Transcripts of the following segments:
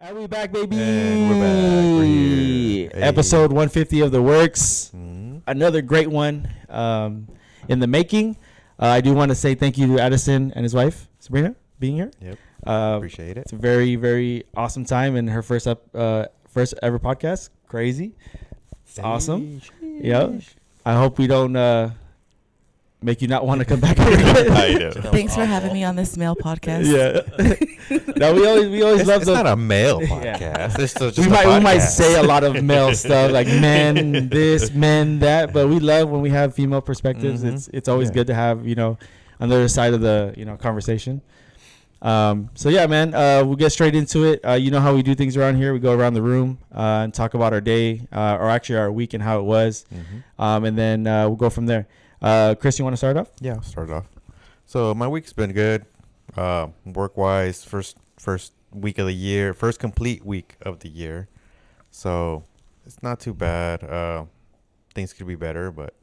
And we back, baby. And we're back. We're here. Hey. Episode 150 of The Works. Mm-hmm. Another great one in the making. I do want to say thank you to Addison and his wife, Sabrina, being here. Yep. Appreciate it. It's a very, very awesome time in her first ever podcast. Crazy. It's awesome. Yeah. I hope we don't make you not want to come back here again. I know. Thanks for having me on this male podcast. Yeah. No, we always love it's the. not a male Yeah. podcast. It's just We might say a lot of male stuff like men this, men that, but we love when we have female perspectives. Mhm. It's always good to have on the other side of the conversation. So yeah, man, we'll get straight into it. You know how we do things around here. We go around the room and talk about our day, or actually our week and how it was, and then we'll go from there. Chris, you want to start off? Yeah, I'll start off. So my week's been good. Work-wise, first week of the year, first complete week of the year. So it's not too bad. Things could be better, but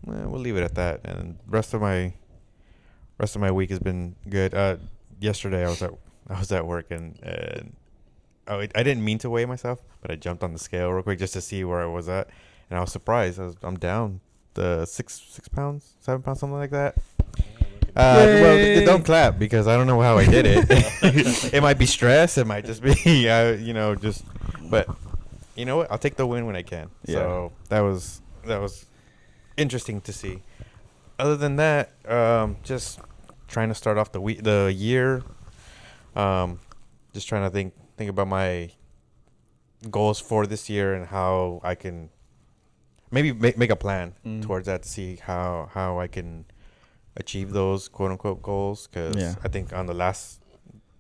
we'll leave it at that. And rest of my week has been good. Yesterday I was at work and I didn't mean to weigh myself, but I jumped on the scale real quick just to see where I was at, and I was surprised. I'm down the 6 pounds, 7 pounds, something like that. Well, don't clap because I don't know how I did it. It might be stress. It might just be, but you know what? I'll take the win when I can. Yeah. So that was interesting to see. Other than that, just trying to start off the year. Just trying to think about my goals for this year and how I can maybe make a plan towards that to see how I can achieve those quote unquote goals. Because I think on the last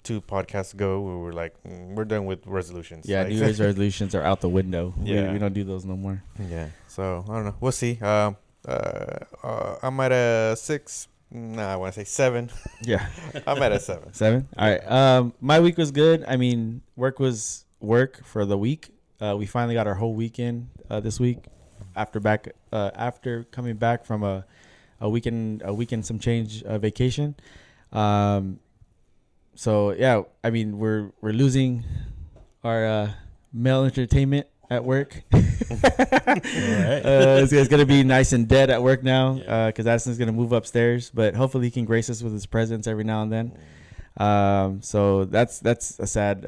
2 podcasts ago, we were like, we're done with resolutions. Yeah, New Year's resolutions are out the window. Yeah. We don't do those no more. Yeah. So I don't know. We'll see. I'm at a 6. I want to say 7. Yeah. I'm at a 7. 7? All right. My week was good. I mean, work was work for the week. We finally got our whole weekend this week after coming back from a weekend some change vacation. So yeah, I mean we're losing our male entertainment at work. It's gonna be nice and dead at work now because Addison's gonna move upstairs, but hopefully he can grace us with his presence every now and then. So that's a sad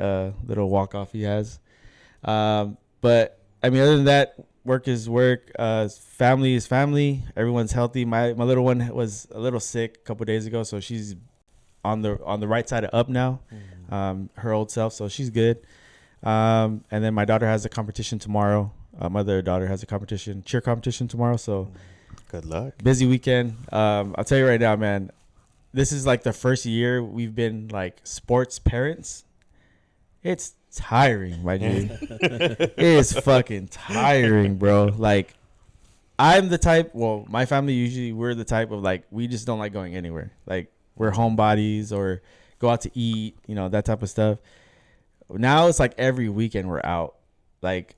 little walk off he has. But I mean, other than that, work is work. Family is family. Everyone's healthy. My little one was a little sick a couple of days ago, so she's on the right side of up now, her old self. So she's good. And then my daughter has a competition tomorrow. My other daughter has a cheer competition tomorrow. So good luck. Busy weekend. I'll tell you right now, man. This is like the first year we've been like sports parents. It's tiring, my dude. It is fucking tiring, bro. Like, I'm the type. Well, my family usually we're the type of like we just don't like going anywhere. Like we're homebodies or go out to eat, that type of stuff. Now it's like every weekend we're out, like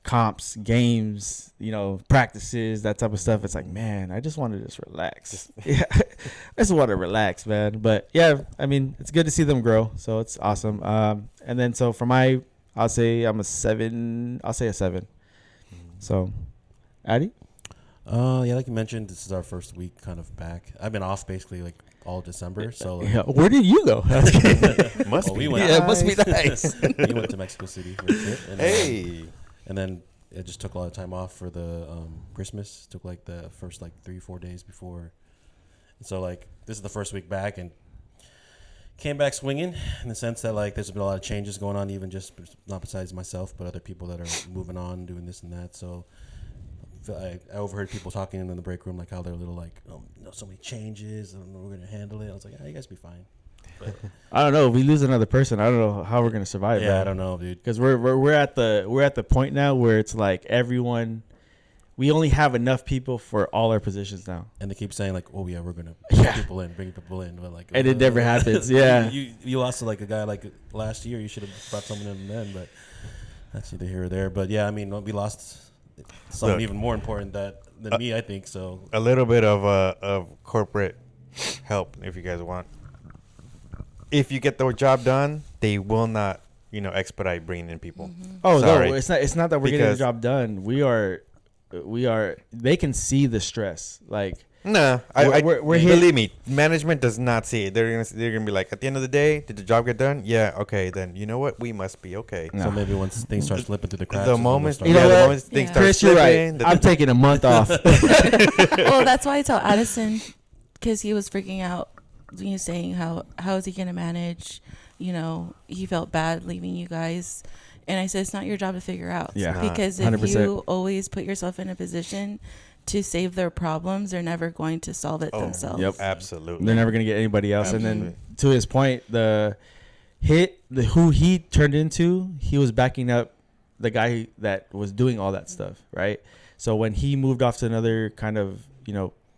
comps, games, practices, that type of stuff. It's like, man, I just want to just relax. I just want to relax, man. But yeah, I mean, it's good to see them grow, so it's awesome. And then so for I'll say I'm a 7. I'll say a 7. So, Addy? Yeah, like you mentioned, this is our first week kind of back. I've been off basically like all December. So where did you go? It must be nice. We went to Mexico City for a trip. And, and then it just took a lot of time off for the Christmas. Took like the first 3-4 days before. And so this is the first week back and came back swinging in the sense that there's been a lot of changes going on, even just not besides myself, but other people that are moving on, doing this and that. So I overheard people talking in the break room how they're a little so many changes. I don't know, we're gonna handle it. I was like, you guys be fine. But I don't know. If we lose another person, I don't know how we're gonna survive. Yeah, I don't know, dude. Because we're at the point now where it's like everyone. We only have enough people for all our positions now. And they keep saying oh yeah, we're gonna bring people in, but and it never happens. Yeah, you lost a guy last year. You should have brought someone in then, but that's neither here or there. But yeah, I mean, we lost something even more important than me, I think. So a little bit of corporate help if you guys want. If you get the job done, they will not expedite bringing in people. Oh Sorry. no, it's not that we're getting the job done. We are. They can see the stress. Like no, we're here. Believe me, management does not see it. They're gonna be like, at the end of the day, did the job get done? Yeah, okay. Then you know what? We must be okay. So maybe once things start slipping through the cracks, the moment you know the what? moment things start Chris, you're slipping, right. I'm taking a month off. Well, that's why I tell Addison, because he was freaking out, saying how is he gonna manage? He felt bad leaving you guys. And I said, it's not your job to figure out. Yeah. Because 100%. if you always put yourself in a position to save their problems, they're never going to solve it themselves. Yep. Absolutely. They're never going to get anybody else. Absolutely. And then to his point, who he turned into, he was backing up the guy that was doing all that stuff, right? So when he moved off to another kind of,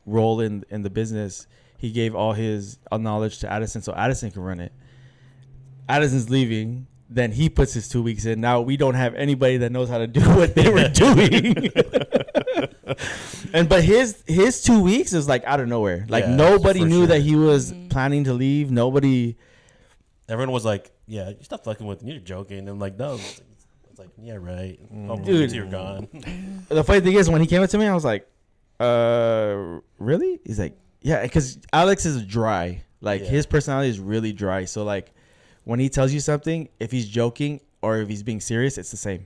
role in the business, he gave all his knowledge to Addison so Addison can run it. Addison's leaving. Then he puts his 2 weeks in. Now we don't have anybody that knows how to do what they were doing. But his 2 weeks is like out of nowhere. Like nobody knew that he was planning to leave. Nobody. Everyone was like, "Yeah, you stop fucking with me. You're joking." And I'm like, "No." It's like, "Yeah, right." Dude, you're gone. The funny thing is, when he came up to me, I was like, really?" He's like, "Yeah," because Alex is dry. Like his personality is really dry. So like, when he tells you something, if he's joking or if he's being serious, it's the same.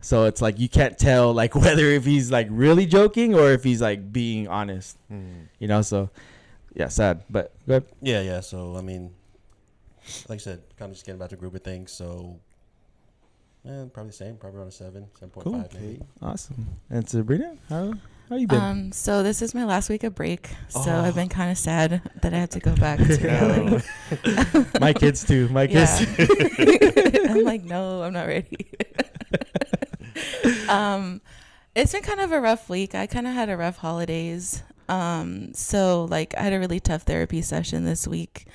So it's like you can't tell like whether if he's like really joking or if he's like being honest. So yeah, sad. But go ahead. Yeah. So I mean, like I said, kind of just getting back to group of things. So probably the same, probably around a 7.5 Cool. maybe. Awesome. And Sabrina, how you been? So this is my last week of break. So I've been kind of sad that I have to go back to reality. My kids too. My kids. I'm like, no, I'm not ready. It's been kind of a rough week. I kind of had a rough holidays. So like I had a really tough therapy session this week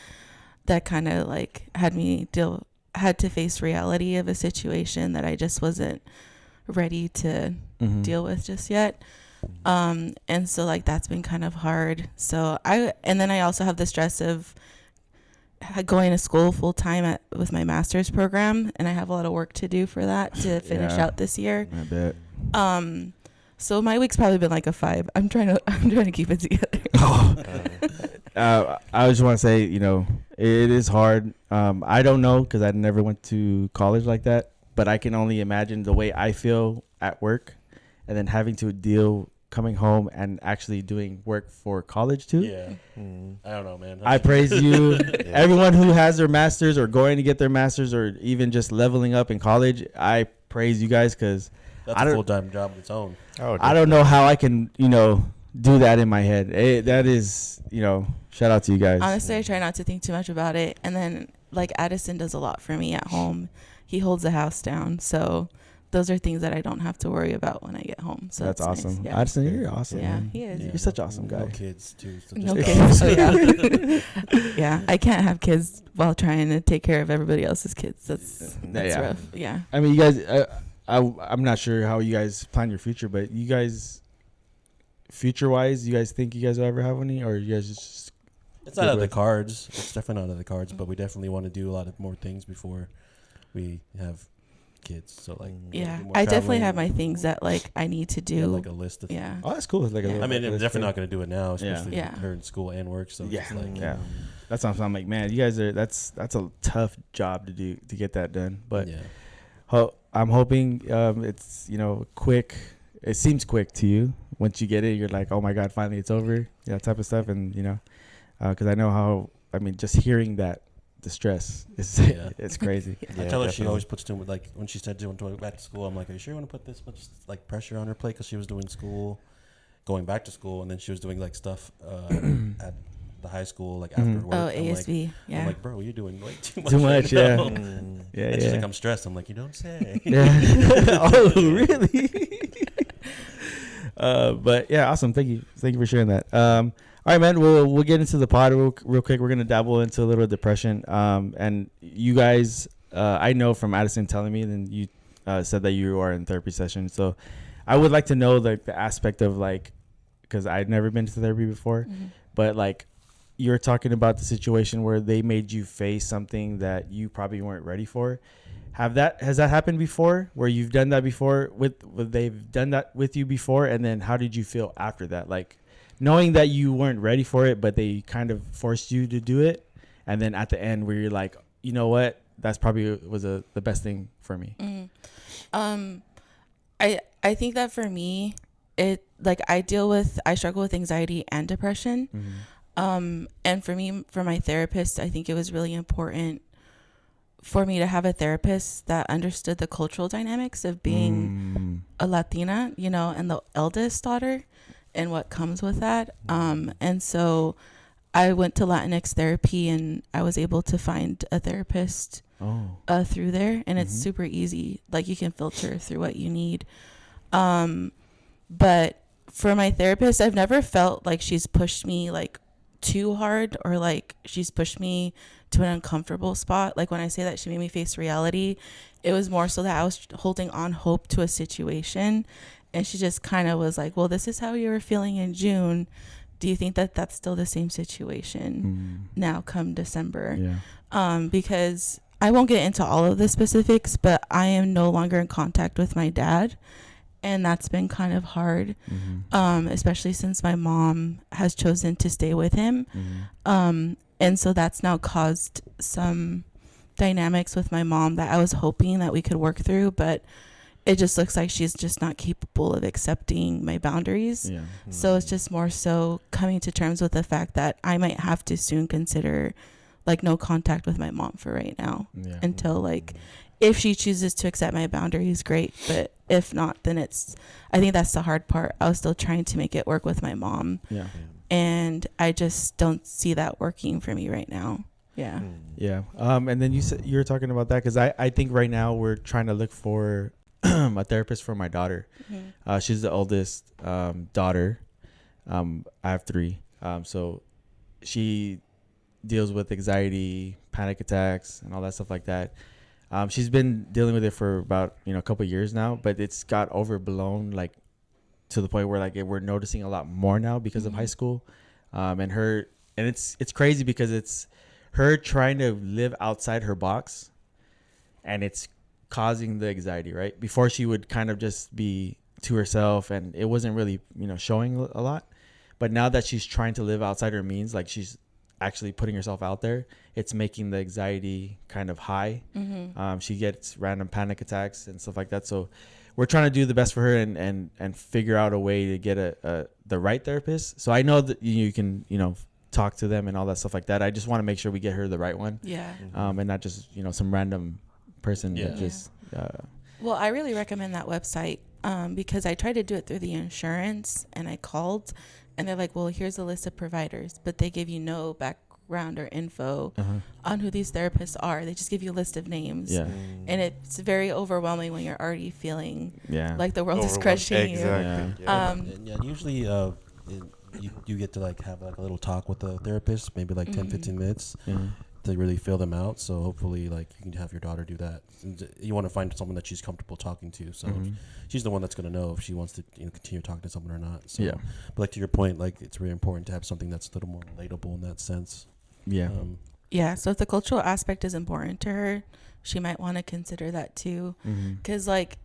that kind of like had to face reality of a situation that I just wasn't ready to deal with just yet. And so like that's been kind of hard. So then I also have the stress of going to school full time with my master's program, and I have a lot of work to do for that to finish out this year. I bet. So my week's probably been like a 5. I'm trying to keep it together. I just want to say, it is hard. I don't know because I never went to college like that, but I can only imagine the way I feel at work, and then having to deal coming home and actually doing work for college too. Yeah. I don't know, man. I praise you. Everyone who has their masters or going to get their masters or even just leveling up in college, I praise you guys because that's a full-time job of its own. I don't know how I can, do that in my head. That is, shout out to you guys. Honestly, I try not to think too much about it. And then like Addison does a lot for me at home. He holds the house down. So those are things that I don't have to worry about when I get home. So that's awesome. Nice. Yeah. Addison, you're awesome. Yeah, man. he is. You're such an awesome guy. No kids too. So No kids. Oh, yeah. Yeah, I can't have kids while trying to take care of everybody else's kids. That's rough. Yeah. I mean, you guys, I'm not sure how you guys plan your future, but you guys, future-wise, you guys think you guys will ever have any, or you guys just? It's not out of the cards. It's definitely not out of the cards, but we definitely want to do a lot of more things before we have kids. So like, I definitely have my things that like I need to do. Like a list of. Yeah. Oh, that's cool. It's like I mean, I'm definitely not going to do it now, especially Yeah. her in school and work. So yeah, it's like, yeah. That's what I'm like, man. You guys are that's a tough job to do to get that done, but I'm hoping it's quick. It seems quick to you. Once you get it, you're like, oh my god, finally it's over. Yeah, type of stuff, and because I know how. I mean, just hearing that. The stress is it's crazy. I tell her she always puts too much, like when she said she went back to school, I'm like, are you sure you want to put this much like pressure on her plate? Because she was doing school, going back to school, and then she was doing like stuff at the high school like after work. Oh, ASB. I'm like, bro, you're doing way too much. Too much, yeah. And she's like, I'm stressed. I'm like, you don't say. Oh, really? But yeah, awesome. Thank you for sharing that. All right, man. We'll get into the pod real quick. We're gonna dabble into a little depression. And you guys, I know from Addison telling me, and you said that you are in therapy session. So I would like to know the aspect of like, because I'd never been to therapy before, but like you're talking about the situation where they made you face something that you probably weren't ready for. Has that happened before, where you've done that before with they've done that with you before, and then how did you feel after that? Like knowing that you weren't ready for it, but they kind of forced you to do it, and then at the end where you're like, you know what, that's probably was the best thing for me. I think that for me, it like I struggle with anxiety and depression. And for me, for my therapist, I think it was really important for me to have a therapist that understood the cultural dynamics of being a Latina, you know, and the eldest daughter and what comes with that. And so I went to Latinx therapy, and I was able to find a therapist through there, and it's super easy. Like you can filter through what you need. But for my therapist, I've never felt like she's pushed me like too hard, or like she's pushed me to an uncomfortable spot. Like when I say that she made me face reality, it was more so that I was holding on hope to a situation, and she just kind of was like, well, this is how you were feeling in June. Do you think that that's still the same situation now come December? Because I won't get into all of the specifics, but I am no longer in contact with my dad. And that's been kind of hard, especially since my mom has chosen to stay with him. And so that's now caused some dynamics with my mom that I was hoping that we could work through, but it just looks like she's just not capable of accepting my boundaries. So it's just more so coming to terms with the fact that I might have to soon consider like no contact with my mom for right now until like, if she chooses to accept my boundaries, great. But if not, then I think that's the hard part. I was still trying to make it work with my mom. And I just don't see that working for me right now. And then you were talking about that, because I think right now we're trying to look for a therapist for my daughter. She's the oldest daughter. I have 3. So she deals with anxiety, panic attacks, and all that stuff like that. She's been dealing with it for about, a couple of years now, but it's got overblown, like to the point where like we're noticing a lot more now because of high school. And it's crazy because it's her trying to live outside her box, and it's causing the anxiety, right? Before she would kind of just be to herself, and it wasn't really, showing a lot. But now that she's trying to live outside her means, like she's actually putting herself out there, it's making the anxiety kind of high. She gets random panic attacks and stuff like that. So we're trying to do the best for her and figure out a way to get the right therapist. So I know that you can, talk to them and all that stuff like that. I just want to make sure we get her the right one. And not just, some random person that just Well, I really recommend that website because I tried to do it through the insurance, and I called, and they're like, well, here's a list of providers, but they give you no background or info on who these therapists are. They just give you a list of names. And it's very overwhelming when you're already feeling like the world is crushing you. Usually you get to like have like a little talk with the therapist, maybe like 10-15 minutes to really fill them out. So hopefully like you can have your daughter do that. You want to find someone that she's comfortable talking to, so she's the one that's going to know if she wants to continue talking to someone or not. So but like to your point, like it's really important to have something that's a little more relatable in that sense. So if the cultural aspect is important to her, she might want to consider that too, because like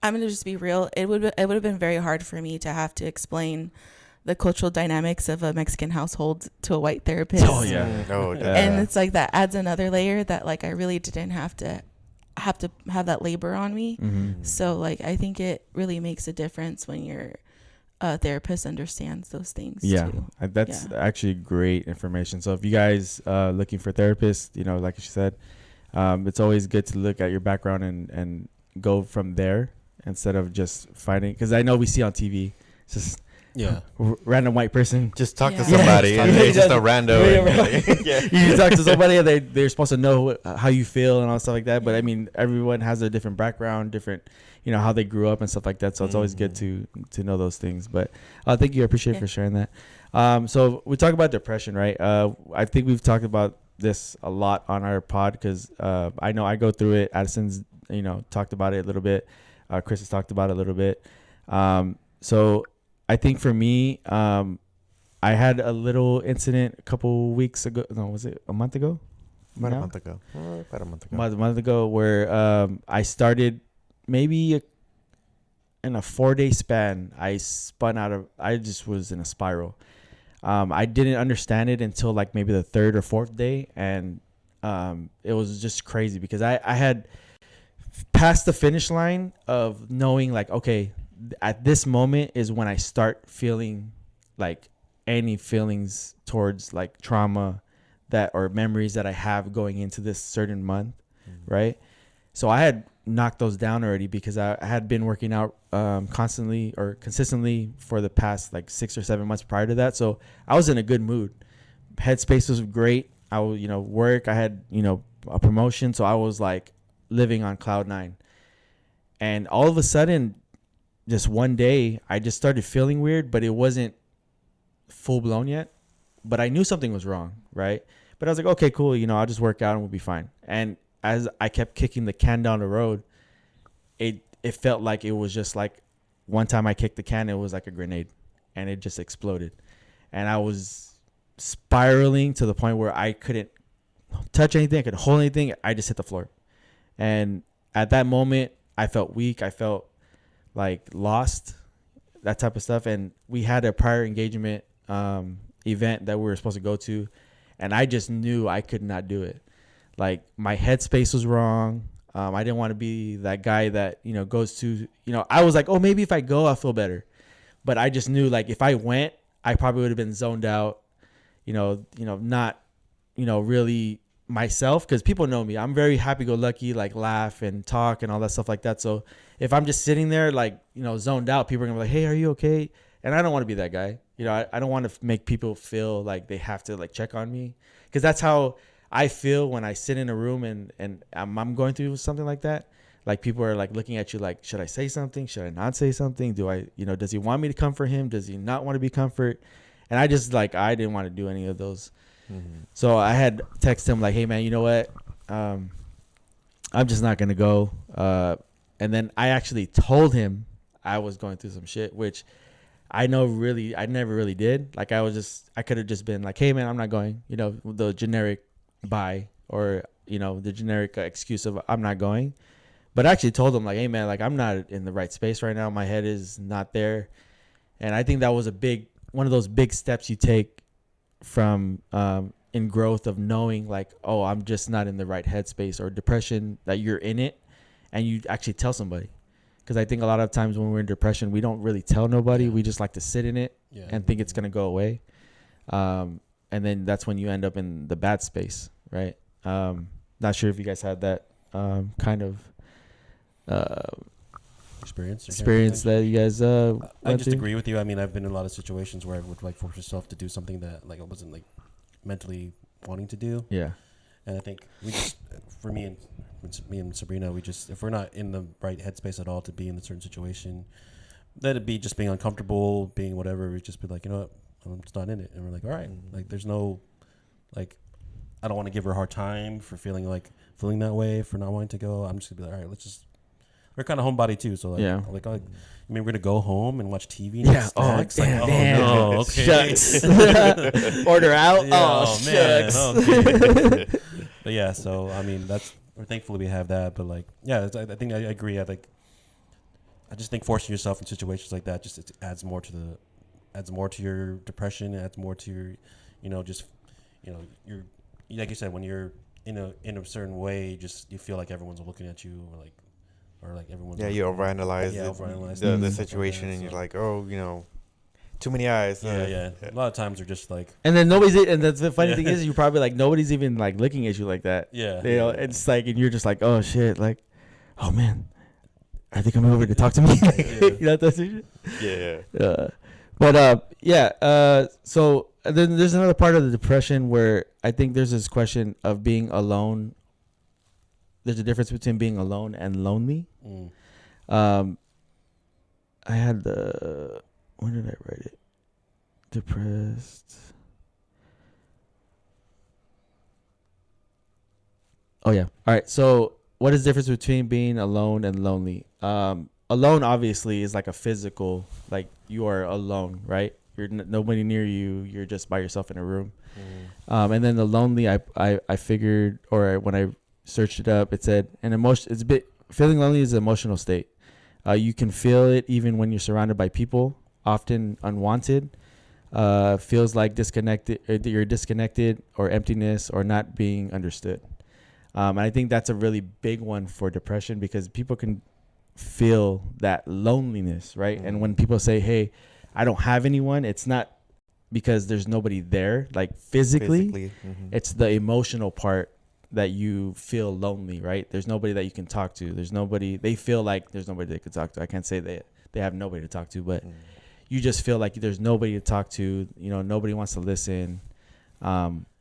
I'm gonna just be real, it would have been very hard for me to have to explain the cultural dynamics of a Mexican household to a white therapist. And it's like that adds another layer that like I really didn't have to have that labor on me. So like I think it really makes a difference when your therapist understands those things too. That's actually great information. So if you guys looking for therapists, like she said, it's always good to look at your background and go from there instead of just finding, because I know we see on TV just random white person just talk to somebody and they're just a rando. You talk to somebody and they're supposed to know how you feel and all stuff like that, but I mean everyone has a different background, different how they grew up and stuff like that, so it's always good to know those things. But thank you, I appreciate for sharing that. So we talk about depression, right? I think we've talked about this a lot on our pod because I know I go through it. Addison's talked about it a little bit. Chris has talked about it a little bit. So I think for me, I had a little incident a couple weeks ago. No, was it a month ago? About No? a month ago. About a month ago. A month ago, where I started maybe in a 4-day span. I spun out of. I just was in a spiral. I didn't understand it until like maybe the 3rd or 4th day, and it was just crazy because I had passed the finish line of knowing like, okay, at this moment is when I start feeling like any feelings towards like trauma that or memories that I have going into this certain month, right? So I had knocked those down already because I had been working out constantly or consistently for the past like 6 or 7 months prior to that. So I was in a good mood. Headspace was great. I was, work. I had, a promotion. So I was like living on cloud 9. And all of a sudden, just one day, I just started feeling weird, but it wasn't full blown yet. But I knew something was wrong, right? But I was like, okay, cool. I'll just work out and we'll be fine. And as I kept kicking the can down the road, it felt like it was just like one time I kicked the can, it was like a grenade and it just exploded. And I was spiraling to the point where I couldn't touch anything. I couldn't hold anything. I just hit the floor. And at that moment, I felt weak. I felt like lost, that type of stuff. And we had a prior engagement event that we were supposed to go to. And I just knew I could not do it. Like my headspace was wrong. I didn't want to be that guy that, goes to, I was like, oh, maybe if I go, I'll feel better. But I just knew like if I went, I probably would have been zoned out, not, really myself. Cause people know me. I'm very happy-go-lucky, like laugh and talk and all that stuff like that. So if I'm just sitting there, like, zoned out, people are gonna be like, hey, are you okay? And I don't want to be that guy. I don't want to make people feel like they have to like check on me. Cause that's how I feel when I sit in a room and I'm going through something like that. Like people are like looking at you like, should I say something? Should I not say something? Do I, does he want me to comfort him? Does he not want to be comfort? And I just like, I didn't want to do any of those. Mm-hmm. So I had texted him like, hey man, you know what? I'm just not going to go. And then I actually told him I was going through some shit, which I never really did. Like I could have just been like, hey man, I'm not going, the generic bye or, the generic excuse of I'm not going. But I actually told him like, hey man, like I'm not in the right space right now. My head is not there. And I think that was one of those big steps you take from in growth of knowing like, oh, I'm just not in the right headspace or depression, that you're in it and you actually tell somebody. Because I think a lot of times when we're in depression, we don't really tell nobody. Yeah. We just like to sit in it and think it's going to go away. And then that's when you end up in the bad space, right? Not sure if you guys had that kind of experience that you guys I just agree with you. I mean, I've been in a lot of situations where I would like force myself to do something that like I wasn't like mentally wanting to do. Yeah. And I think for me and Sabrina, if we're not in the right headspace at all to be in a certain situation, let it be just being uncomfortable, being whatever, we just be like, you know what, I'm just not in it. And we're like, all right, like there's no, like, I don't want to give her a hard time for feeling that way, for not wanting to go. I'm just gonna be like, all right, we're kind of homebody too. So like, I mean, we're going to go home and watch TV and eat snacks. No, okay. Shucks. Order out. Shucks. Okay. But yeah, so I mean, thankfully we have that. But like, yeah, I think I agree. I just think forcing yourself in situations like that just adds more to your depression. It adds more to your, you're like you said, when you're in a certain way, you feel like everyone's looking at you or like everyone's you overanalyze the situation and you're like, oh, too many eyes. Yeah. A lot of times they're just like, and then and that's the funny thing is, you probably like nobody's even like looking at you like that. Yeah, it's like, and you're just like, oh shit, like, oh man, are they coming over to talk to me? That's shit. Yeah. So then there's another part of the depression where I think there's this question of being alone. There's a difference between being alone and lonely. I had when did I write it? Depressed. Oh yeah. All right. So what is the difference between being alone and lonely? Alone obviously is like a physical, like you are alone, right? nobody near you. You're just by yourself in a room. And then the lonely, I figured, or when I searched it up, it said feeling lonely is an emotional state. You can feel it even when you're surrounded by people, often unwanted. Feels like you're disconnected, or emptiness, or not being understood. And I think that's a really big one for depression, because people can feel that loneliness, right? And when people say, hey, I don't have anyone, it's not because there's nobody there, like physically. It's the emotional part that you feel lonely, right? There's nobody that you can talk to. They feel like there's nobody they could talk to. I can't say they have nobody to talk to, but you just feel like there's nobody to talk to. Nobody wants to listen,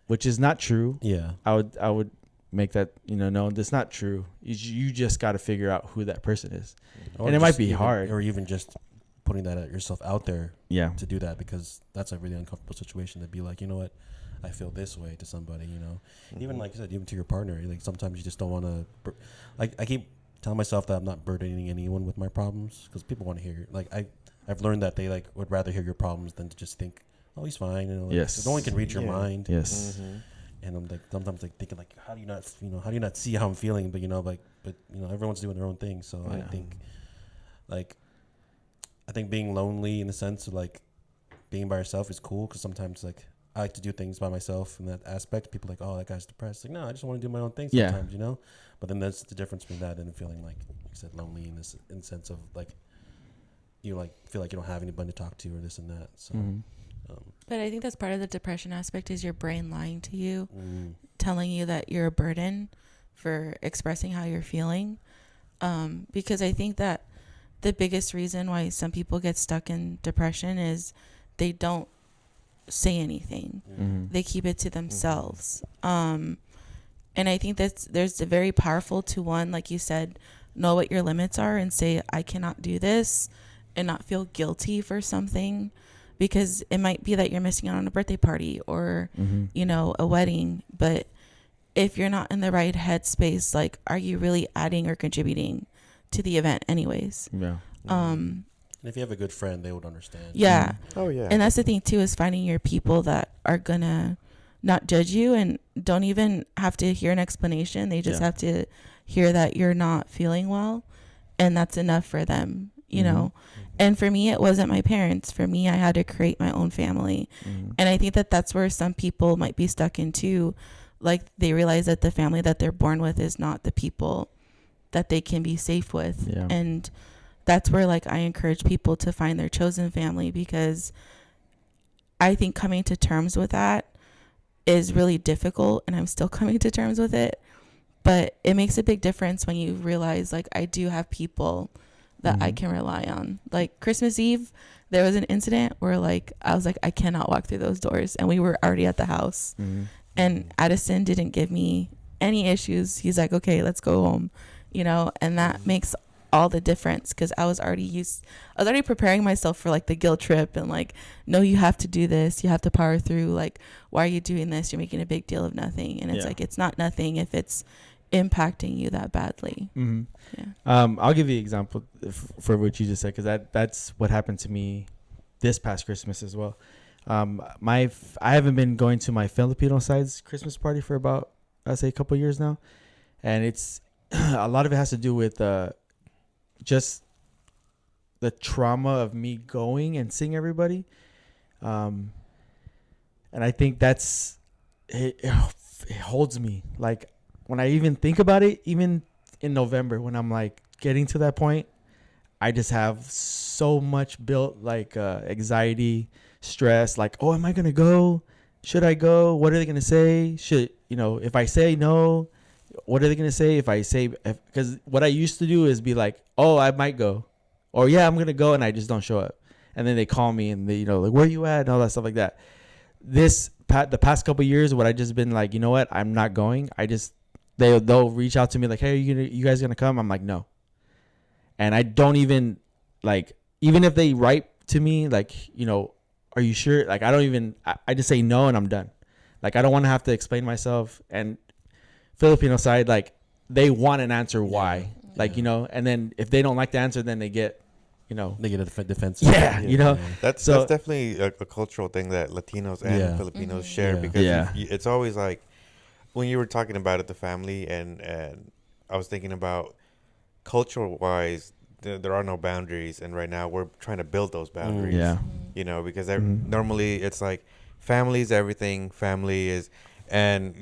which is not true. Yeah. I would make that, no, that's not true. You just got to figure out who that person is. And it might be hard. Or even just putting that yourself out there to do that, because that's a really uncomfortable situation to be like, you know what, I feel this way to somebody, even like you said, even to your partner. Like sometimes you just don't want to, I keep telling myself that I'm not burdening anyone with my problems, because people want to hear, like I've learned that they would rather hear your problems than to just think, oh, he's fine. Yes. No one can read your mind. Yes. And I'm like, sometimes thinking like, how do you not see how I'm feeling? But everyone's doing their own thing. So I think being lonely in the sense of like being by yourself is cool, because sometimes like I like to do things by myself in that aspect. People are like, oh, that guy's depressed. Like, no, I just want to do my own thing sometimes, But then there's the difference between that and feeling like you said, lonely in the sense of like you like feel like you don't have anybody to talk to or this and that. So. But I think that's part of the depression aspect, is your brain lying to you, telling you that you're a burden for expressing how you're feeling. Because I think that the biggest reason why some people get stuck in depression is they don't say anything. They keep it to themselves. And I think there's a very powerful to one, like you said, know what your limits are and say, I cannot do this, and not feel guilty for something, because it might be that you're missing out on a birthday party or, a wedding. But if you're not in the right headspace, like, are you really adding or contributing to the event anyways? Yeah. And if you have a good friend, they would understand. Yeah. Oh, yeah. And that's the thing, too, is finding your people that are going to not judge you and don't even have to hear an explanation. They just have to hear that you're not feeling well. And that's enough for them, you know. And for me, it wasn't my parents. For me, I had to create my own family. And I think that that's where some people might be stuck in, too. Like, they realize that the family that they're born with is not the people that they can be safe with. Yeah. And that's where, like, I encourage people to find their chosen family, because I think coming to terms with that is really difficult, and I'm still coming to terms with it. But it makes a big difference when you realize, like, I do have people that I can rely on. Like, Christmas Eve, there was an incident where, like, I was like, I cannot walk through those doors, and we were already at the house. And Addison didn't give me any issues. He's like, okay, let's go home, and that makes all the difference, because I was already preparing myself for, like, the guilt trip, and, like, no, you have to do this, you have to power through, like, why are you doing this, you're making a big deal of nothing. And it's like, it's not nothing if it's impacting you that badly. I'll give you an example for what you just said, because that's what happened to me this past Christmas as well. I haven't been going to my Filipino side's Christmas party for about, I'd say, a couple years now, and it's a lot of it has to do with just the trauma of me going and seeing everybody, and I think that's it holds me. Like, when I even think about it, even in November, when I'm like getting to that point, I just have so much built, like, anxiety, stress, like, oh, am I gonna go? Should I go? What are they gonna say? If I say no, what are they gonna say? Because what I used to do is be like, oh, I might go, or yeah, I'm gonna go, and I just don't show up, and then they call me and they, like, where you at, and all that stuff like that. The past couple of years, what I just been like, you know what, I'm not going. They'll reach out to me like, hey, you guys gonna come? I'm like, no. And I don't even, like, even if they write to me like, are you sure? Like, I just say no, and I'm done. Like, I don't want to have to explain myself. And Filipino side, like, they want an answer why. Like, and then if they don't like the answer, then they get, they get a defensive. Yeah. That's definitely a cultural thing that Latinos and Filipinos share, because it's always like when you were talking about it, the family, and I was thinking about cultural wise, there are no boundaries, and right now we're trying to build those boundaries. Because normally it's like family is everything. Family is, and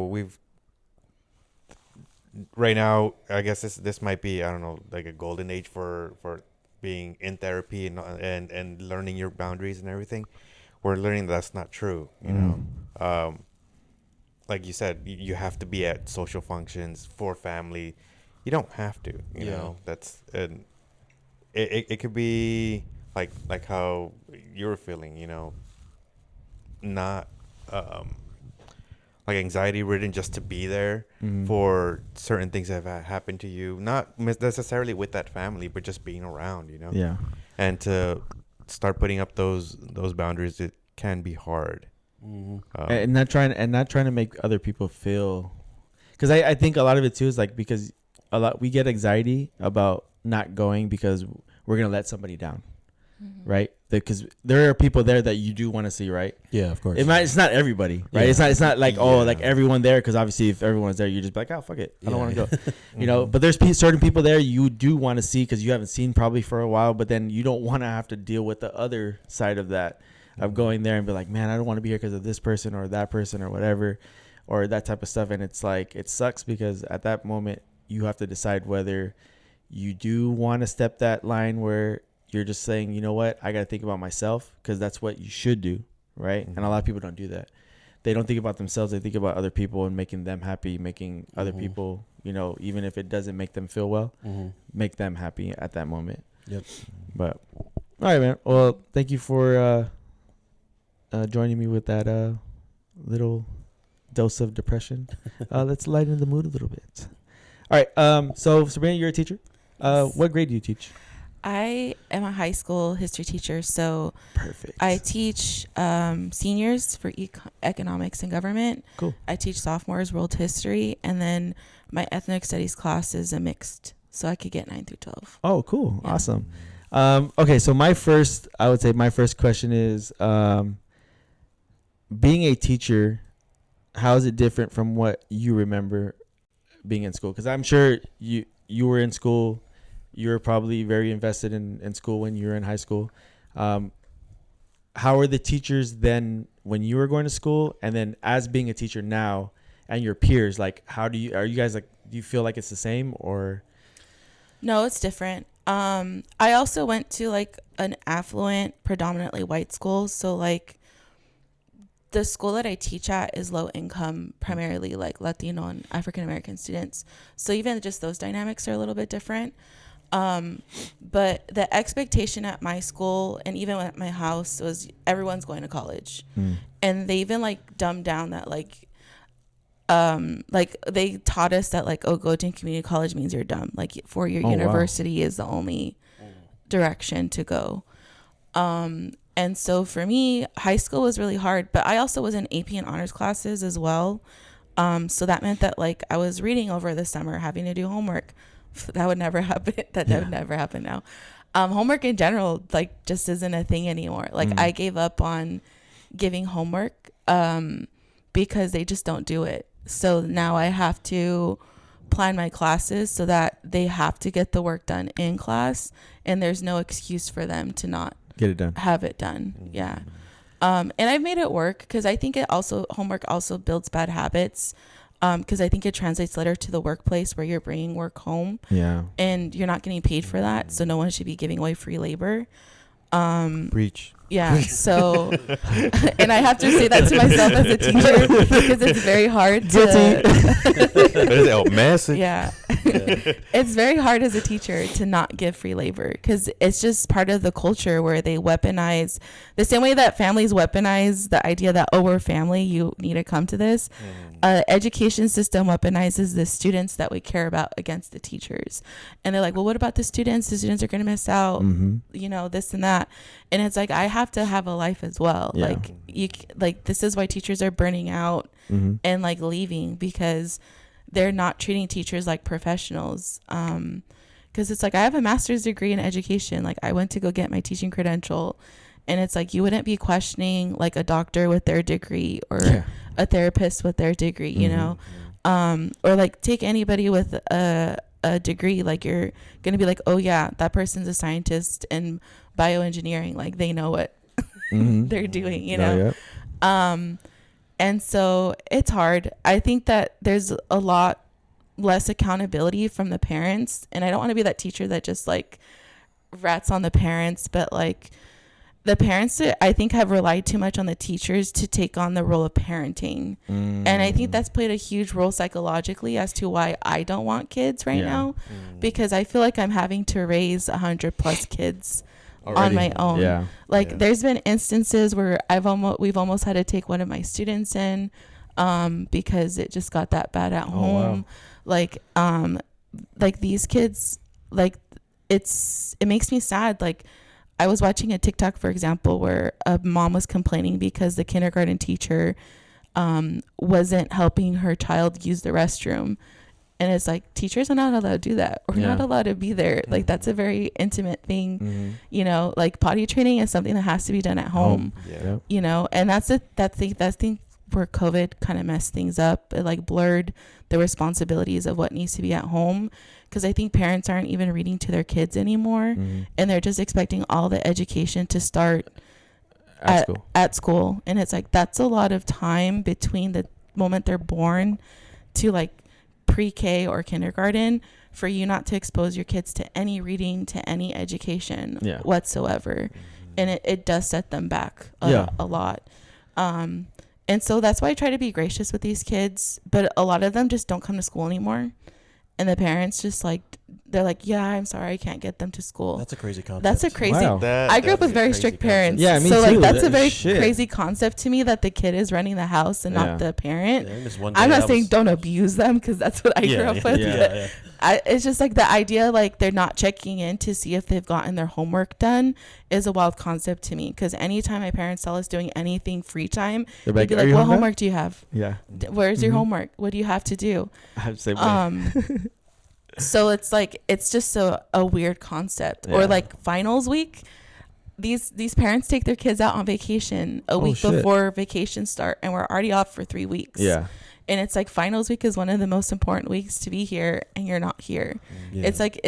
we've right now. I guess this might be, I don't know, like a golden age for being in therapy and learning your boundaries and everything. We're learning that's not true. Like you said, you have to be at social functions for family. You don't have to. You know, that's it could be like how you were feeling. Not like anxiety ridden just to be there for certain things that have happened to you, not necessarily with that family, but just being around, and to start putting up those boundaries, it can be hard. And not trying to make other people feel, because I think a lot of it too is like, because we get anxiety about not going because we're gonna let somebody down. Right, because there are people there that you do want to see, right? Yeah, of course. It's not everybody, right? It's not like like everyone there, because obviously if everyone's there, you just be like, oh fuck it, I don't want to go, But there's certain people there you do want to see because you haven't seen probably for a while, but then you don't want to have to deal with the other side of that, of going there and be like, man, I don't want to be here because of this person or that person or whatever, or that type of stuff. And it's like, it sucks because at that moment you have to decide whether you do want to step that line where you're just saying, you know what, I got to think about myself, because that's what you should do, right? And a lot of people don't do that. They don't think about themselves. They think about other people and making them happy, making other people, even if it doesn't make them feel well, make them happy at that moment. Yep. But all right, man. Well, thank you for joining me with that little dose of depression. Let's lighten the mood a little bit. All right. So Sabrina, you're a teacher. What grade do you teach? I am a high school history teacher, so perfect. I teach seniors for economics and government. Cool. I teach sophomores world history, and then my ethnic studies class is a mixed, so I could get 9 through 12. Oh, cool. Yeah. Awesome. Okay, so I would say my first question is, being a teacher, how is it different from what you remember being in school? Because I'm sure you were in school. You were probably very invested in school when you were in high school. How are the teachers then when you were going to school, and then as being a teacher now, and your peers? Like, are you guys like? Do you feel like it's the same or? No, it's different. I also went to like an affluent, predominantly white school, so like the school that I teach at is low income, primarily like Latino and African American students. So even just those dynamics are a little bit different. But the expectation at my school and even at my house was everyone's going to college. And they even like dumbed down that like they taught us that like, oh, go to community college means you're dumb. Like 4-year university is the only direction to go. And so for me, high school was really hard, but I also was in AP and honors classes as well. So that meant that like I was reading over the summer, having to do homework. That would never happen. That would never happen now. Homework in general, like, just isn't a thing anymore. Like, I gave up on giving homework because they just don't do it. So now I have to plan my classes so that they have to get the work done in class, and there's no excuse for them to not get it done. Have it done. Yeah. And I've made it work because I think homework also builds bad habits. Because I think it translates later to the workplace where you're bringing work home. Yeah. And you're not getting paid for that. So no one should be giving away free labor. Preach. Yeah. So, and I have to say that to myself as a teacher because it's very hard to. Message. Yeah. It's very hard as a teacher to not give free labor because it's just part of the culture where they weaponize the same way that families weaponize the idea that, oh, we're family, you need to come to this. Education system weaponizes the students that we care about against the teachers. And they're like, well, what about the students? The students are going to miss out, this and that. And it's like, I have to have a life as well. Yeah. This is why teachers are burning out and like leaving because they're not treating teachers like professionals. because it's like I have a master's degree in education. Like I went to go get my teaching credential, and it's like you wouldn't be questioning like a doctor with their degree or a therapist with their degree, you know, or like take anybody with a degree. Like you're gonna be like, oh yeah, that person's a scientist in bioengineering. Like they know what they're doing, you know. And so it's hard. I think that there's a lot less accountability from the parents, and I don't want to be that teacher that just like rats on the parents, but like the parents, I think, have relied too much on the teachers to take on the role of parenting. And I think that's played a huge role psychologically as to why I don't want kids right now, because I feel like I'm having to raise 100+ kids already on my own. There's been instances where we've almost had to take one of my students in because it just got that bad at home. Like these kids, like it makes me sad. Like I was watching a TikTok, for example, where a mom was complaining because the kindergarten teacher wasn't helping her child use the restroom. And it's like, teachers are not allowed to do that. We're not allowed to be there. Like, that's a very intimate thing. You know, like potty training is something that has to be done at home. You know, and that's thing where COVID kind of messed things up. It like blurred the responsibilities of what needs to be at home. Because I think parents aren't even reading to their kids anymore. And they're just expecting all the education to start at school. And it's like, that's a lot of time between the moment they're born to like pre-K or kindergarten for you not to expose your kids to any reading, to any education whatsoever. And it does set them back a lot. And so that's why I try to be gracious with these kids, but a lot of them just don't come to school anymore. And the parents just like, they're like, yeah, I'm sorry, I can't get them to school. That's a crazy concept. That's a crazy. Wow. I grew up with very strict parents. Yeah, me so too. like that's a very crazy concept to me, that the kid is running the house and not the parent. I'm not saying don't abuse them, because that's what I grew up with. It's just like the idea, like they're not checking in to see if they've gotten their homework done, is a wild concept to me. Because anytime my parents saw us doing anything free time, they'd be like, what homework do you have? Where's your homework? What do you have to do? So it's like, it's just a weird concept. Or like finals week, these parents take their kids out on vacation a week before vacation start, and we're already off for 3 weeks. And it's like, finals week is one of the most important weeks to be here, and you're not here. It's like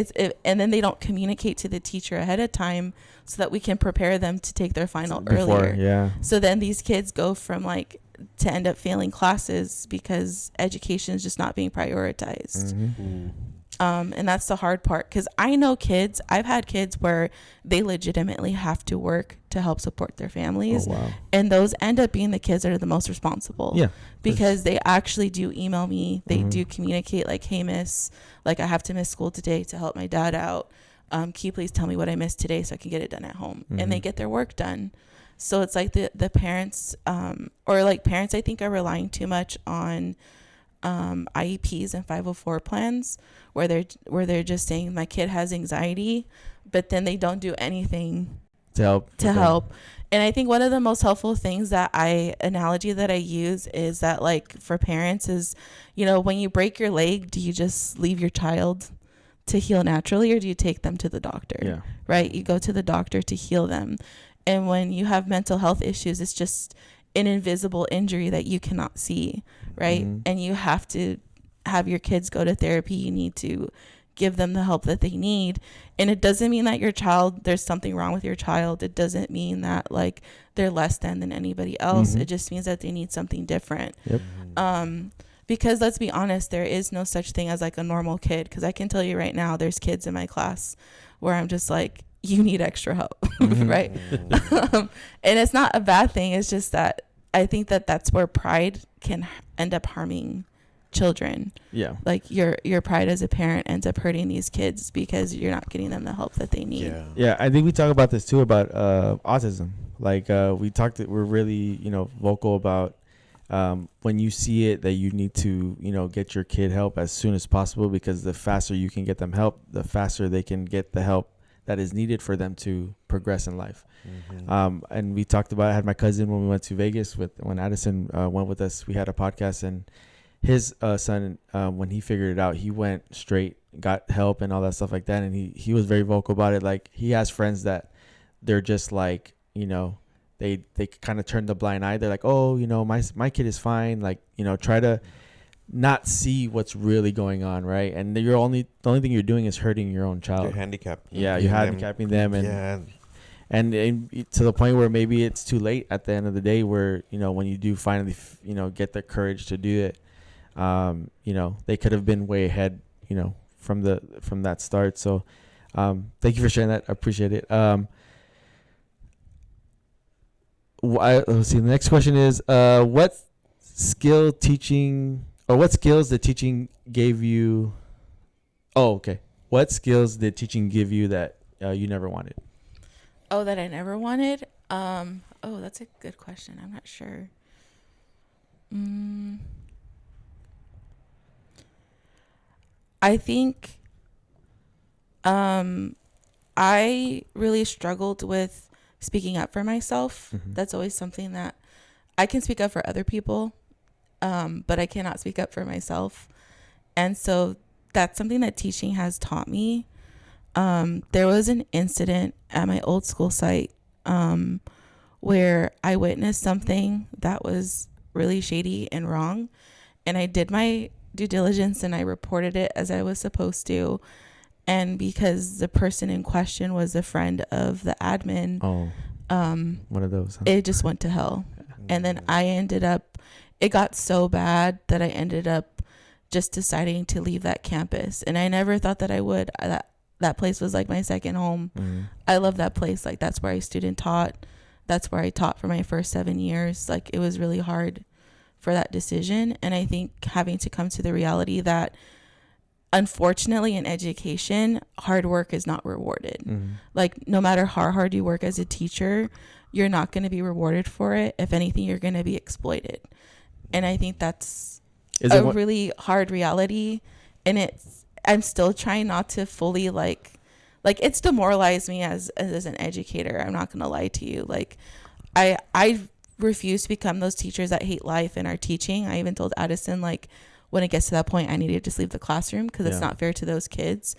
and then they don't communicate to the teacher ahead of time so that we can prepare them to take their final earlier. So then these kids go from like to end up failing classes because education is just not being prioritized. And that's the hard part, because I know kids, I've had kids where they legitimately have to work to help support their families. And those end up being the kids that are the most responsible. Because they actually do email me. They do communicate like, hey, miss, like I have to miss school today to help my dad out. Can you please tell me what I missed today so I can get it done at home? And they get their work done. So it's like the parents, or like parents, I think, are relying too much on IEPs and 504 plans, where they're just saying my kid has anxiety, but then they don't do anything to help. And I think one of the most helpful things analogy that I use is that, like, for parents is, you know, when you break your leg, do you just leave your child to heal naturally, or do you take them to the doctor? Right? You go to the doctor to heal them. And when you have mental health issues, it's just an invisible injury that you cannot see, right? And you have to have your kids go to therapy. You need to give them the help that they need. And it doesn't mean that there's something wrong with your child. It doesn't mean that like they're less than anybody else. It just means that they need something different. Because let's be honest, there is no such thing as like a normal kid. Because I can tell you right now, there's kids in my class where I'm just like, you need extra help, right? And it's not a bad thing. It's just that I think that that's where pride can end up harming children. Like your pride as a parent ends up hurting these kids because you're not getting them the help that they need. I think we talk about this too, about autism. Like we're really, you know, vocal about when you see it, that you need to, you know, get your kid help as soon as possible, because the faster you can get them help, the faster they can get the help that is needed for them to progress in life. And we talked about, I had my cousin when we went to Vegas when Addison went with us, we had a podcast, and his son, when he figured it out, he went straight, got help and all that stuff like that. And he was very vocal about it. Like, he has friends that they're just like, they kind of turn the blind eye. They're like, oh, my kid is fine. Like, try to not see what's really going on, right? And the only thing you're doing is hurting your own child. You're handicapped. Yeah, you're handicapping them, and to the point where maybe it's too late at the end of the day, where when you do finally get the courage to do it, they could have been way ahead, from that start. So thank you for sharing that. I appreciate it. Let's see. The next question is, what skills did teaching give you? Oh, okay. What skills did teaching give you that you never wanted? Oh, that I never wanted? That's a good question. I'm not sure. I think I really struggled with speaking up for myself. Mm-hmm. That's always something that I can speak up for other people, but I cannot speak up for myself. And so that's something that teaching has taught me. There was an incident at my old school site where I witnessed something that was really shady and wrong. And I did my due diligence and I reported it as I was supposed to. And because the person in question was a friend of the admin, one of those, huh? It just went to hell. And then it got so bad that I ended up just deciding to leave that campus. And I never thought that I would. That place was like my second home. Mm-hmm. I love that place. Like, that's where I student taught. That's where I taught for my first 7 years. Like, it was really hard for that decision. And I think having to come to the reality that, unfortunately, in education, hard work is not rewarded. Mm-hmm. Like, no matter how hard you work as a teacher, you're not going to be rewarded for it. If anything, you're going to be exploited. And I think that's really hard reality. And I'm still trying not to fully like it's demoralized me as an educator. I'm not going to lie to you. Like, I refuse to become those teachers that hate life and are teaching. I even told Addison, like, when it gets to that point, I need to just leave the classroom because it's not fair to those kids.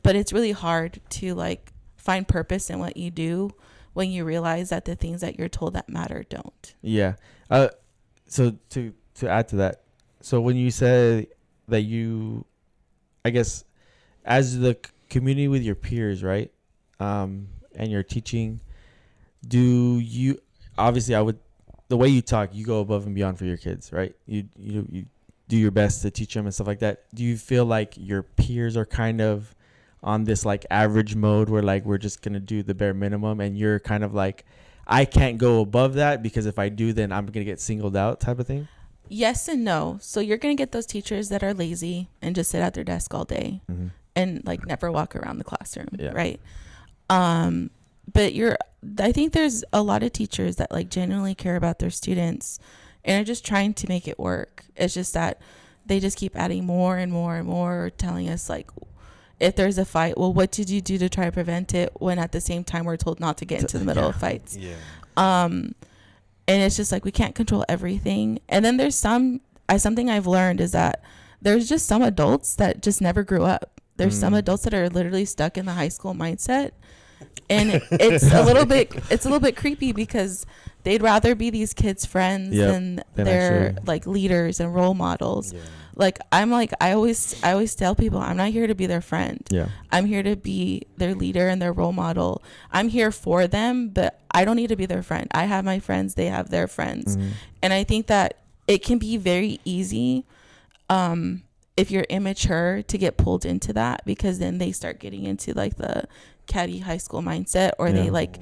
But it's really hard to like find purpose in what you do when you realize that the things that you're told that matter don't. Yeah. So to add to that, so when you say that you, I guess, as the community with your peers, right, and you're teaching, do you, obviously the way you talk, you go above and beyond for your kids, right? You do your best to teach them and stuff like that. Do you feel like your peers are kind of on this like average mode where like we're just going to do the bare minimum, and you're kind of like, I can't go above that because if I do, then I'm going to get singled out type of thing? Yes and no. So you're going to get those teachers that are lazy and just sit at their desk all day and like never walk around the classroom, right? But I think there's a lot of teachers that like genuinely care about their students and are just trying to make it work. It's just that they just keep adding more and more and more, telling us like, if there's a fight, well, what did you do to try to prevent it? When at the same time we're told not to get into the middle of fights. Yeah. And it's just like, we can't control everything. And then there's something I've learned is that there's just some adults that just never grew up. There's some adults that are literally stuck in the high school mindset. And it's a little bit creepy because they'd rather be these kids' friends than their actually, like, leaders and role models. Yeah. Like, I always tell people, I'm not here to be their friend. Yeah. I'm here to be their leader and their role model. I'm here for them, but I don't need to be their friend. I have my friends, they have their friends. Mm-hmm. And I think that it can be very easy, if you're immature, to get pulled into that, because then they start getting into like the catty high school mindset, or they like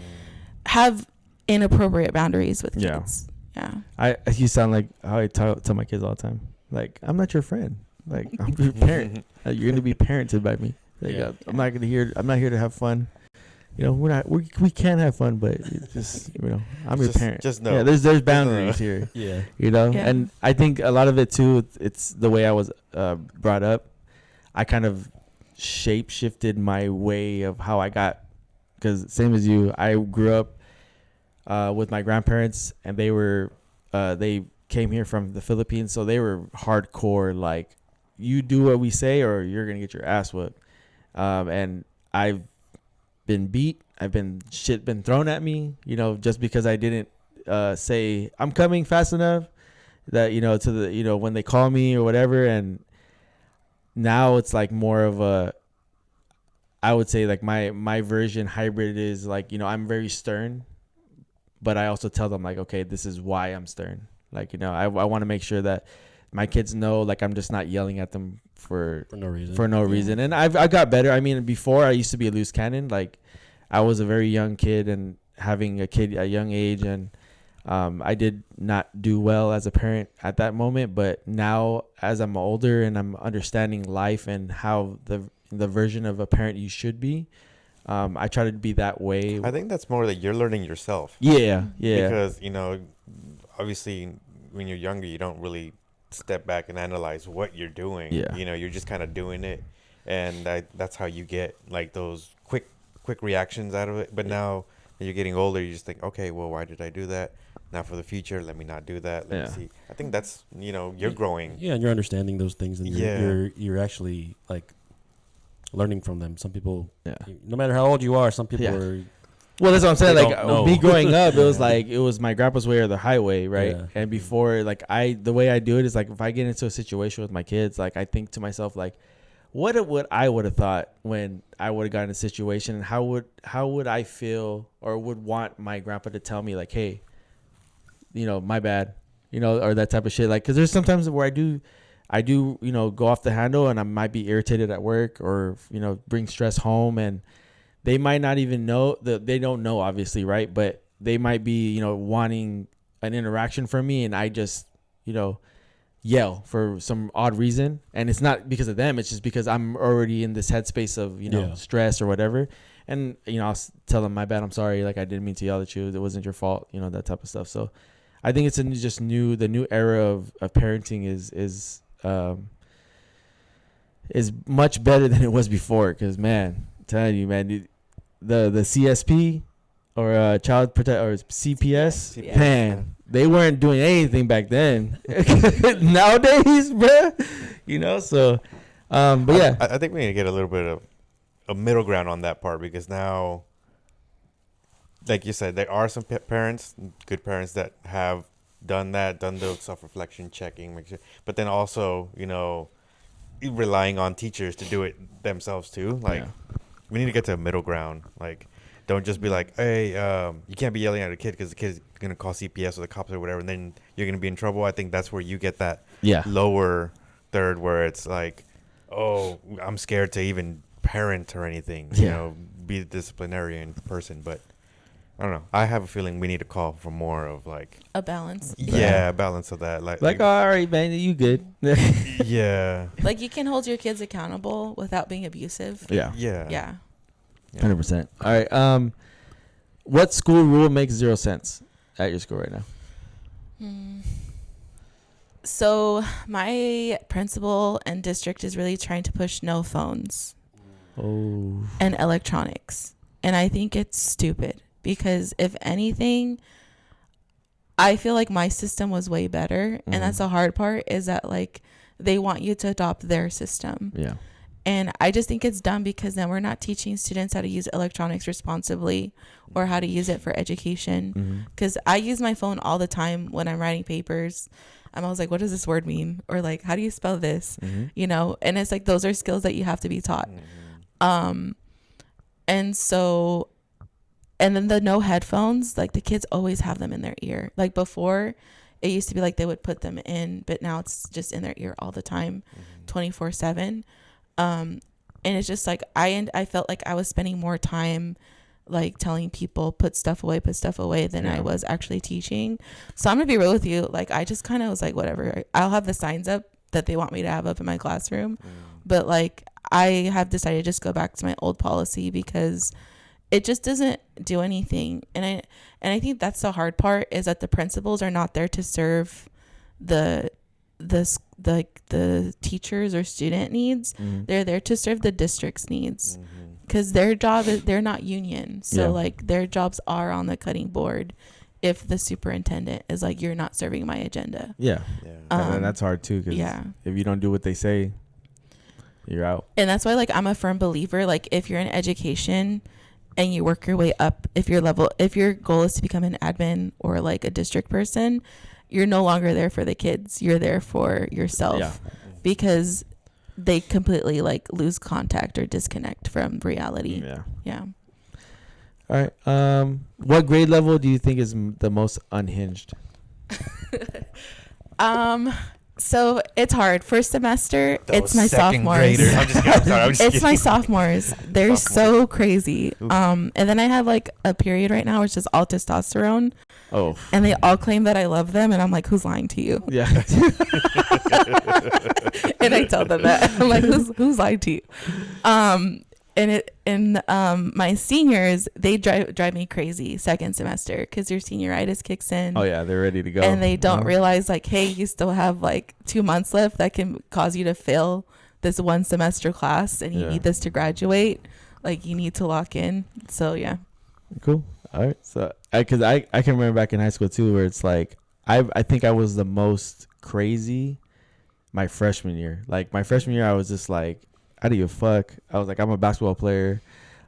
have inappropriate boundaries with kids. Yeah. You sound like how I tell my kids all the time. Like, I'm not your friend. Like, I'm your parent. You're gonna be parented by me. Like, I'm not here to have fun. You know, we can have fun, but it's just, you know, I'm your parent. Just know. Yeah, there's boundaries here. Yeah. You know, and I think a lot of it too, it's the way I was brought up. I kind of shifted my way of how I got, because same as you, I grew up with my grandparents, and they came here from the Philippines, so they were hardcore, like, you do what we say or you're gonna get your ass whipped. And I've been beat. I've been thrown at me, just because I didn't say I'm coming fast enough, that, to the, when they call me or whatever. And now it's like more of a, I would say like my version hybrid is like, I'm very stern, but I also tell them like, okay, this is why I'm stern. Like, I want to make sure that my kids know, like, I'm just not yelling at them for no reason. And I've got better. I mean, before I used to be a loose cannon. Like, I was a very young kid and having a kid at a young age. And I did not do well as a parent at that moment. But now as I'm older and I'm understanding life and how the version of a parent you should be, I try to be that way. I think that's more that you're learning yourself. Yeah. Because, obviously when you're younger, you don't really step back and analyze what you're doing. Yeah. You're just kind of doing it. And that's how you get like those quick reactions out of it. But now that you're getting older, you just think, okay, well, why did I do that? Now for the future, let me not do that. Let me see. I think that's, you're growing. Yeah, and you're understanding those things, and you're actually like learning from them. Some people, no matter how old you are, some people are. Well, that's what I'm saying. Like me growing up, it was my grandpa's way or the highway, right? Yeah. And before, like the way I do it is like if I get into a situation with my kids, like I think to myself like, what I would have thought when I would have gotten in a situation, and how would I feel or would want my grandpa to tell me like, hey, my bad, or that type of shit. Like, cause there's sometimes where I do, go off the handle and I might be irritated at work or, bring stress home, and they might not even know they don't know, obviously. Right. But they might be, wanting an interaction from me, and I just, yell for some odd reason. And it's not because of them. It's just because I'm already in this headspace of, stress or whatever. And, I'll tell them, my bad, I'm sorry. Like, I didn't mean to yell at you. It wasn't your fault, that type of stuff. So I think it's the new era of parenting is much better than it was before. Cause man, I'm telling you, man, the CSP or child protect or CPS, man, they weren't doing anything back then. Nowadays, bruh, so, but yeah. I think we need to get a little bit of a middle ground on that part, because now, like you said, there are some parents, good parents, that have done the self-reflection, checking, make sure, but then also, relying on teachers to do it themselves too. Like, we need to get to a middle ground. Like, don't just be like, hey, you can't be yelling at a kid because the kid's going to call CPS or the cops or whatever, and then you're going to be in trouble. I think that's where you get that lower third where it's like, oh, I'm scared to even parent or anything, be the disciplinarian person. But I don't know. I have a feeling we need to call for more of like a balance. Yeah, a balance of that. Like all right, man, you good. Yeah. Like, you can hold your kids accountable without being abusive. Yeah. 100%. All right. What school rule makes 0 sense at your school right now? So my principal and district is really trying to push no phones and electronics. And I think it's stupid, because if anything, I feel like my system was way better. And that's the hard part, is that like they want you to adopt their system. Yeah. And I just think it's dumb, because then we're not teaching students how to use electronics responsibly or how to use it for education. Because I use my phone all the time when I'm writing papers. I'm always like, what does this word mean? Or like, how do you spell this? And it's like, those are skills that you have to be taught. And so, and then the no headphones, like the kids always have them in their ear. Like before, it used to be like they would put them in, but now it's just in their ear all the time, 24/7. And it's just like, I felt like I was spending more time like telling people put stuff away than I was actually teaching. So I'm gonna be real with you. Like, I just kind of was like, whatever, I'll have the signs up that they want me to have up in my classroom. But like, I have decided to just go back to my old policy, because it just doesn't do anything. And I think that's the hard part, is that the principals are not there to serve the teachers or student needs. They're there to serve the district's needs, because their job is, they're not union. So like, their jobs are on the cutting board if the superintendent is like, you're not serving my agenda. And that's hard too, because if you don't do what they say, you're out. And that's why, like, I'm a firm believer, like, if you're in education and you work your way up, if your goal is to become an admin or like a district person, you're no longer there for the kids. You're there for yourself, because they completely like lose contact or disconnect from reality. Yeah. All right. What grade level do you think is the most unhinged? So it's hard. First semester, it's my sophomores. It's my sophomores. They're so crazy. And then I have like a period right now, which is all testosterone. Oh. And they all claim that I love them, and I'm like, who's lying to you? Yeah. And I tell them that. I'm like, who's lying to you? And my seniors, they drive me crazy second semester, because your senioritis kicks in. Oh yeah, they're ready to go. And they don't realize, like, hey, you still have like 2 months left that can cause you to fail this one semester class, and you need this to graduate. Like, you need to lock in. So yeah. Cool. All right. So because I can remember back in high school too, where it's like I think I was the most crazy my freshman year. Like my freshman year, I was just like, I don't give a fuck. I was like, I'm a basketball player.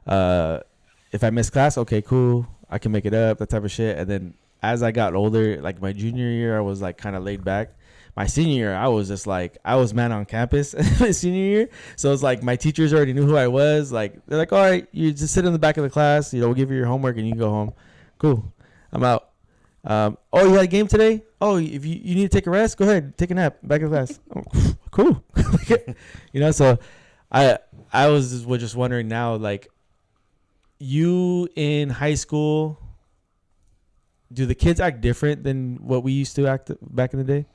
If I miss class, okay, cool. I can make it up, that type of shit. And then as I got older, like my junior year, I was like kind of laid back. My senior year, I was just like, I was man on campus my senior year. So it's like my teachers already knew who I was. Like, they're like, all right, you just sit in the back of the class. You know, we'll give you your homework and you can go home. Cool. I'm out. Oh, you had a game today? Oh, if you need to take a rest, go ahead. Take a nap. Back in class. Oh, cool. You know, so I was just wondering now, like, you in high school, do the kids act different than what we used to act back in the day?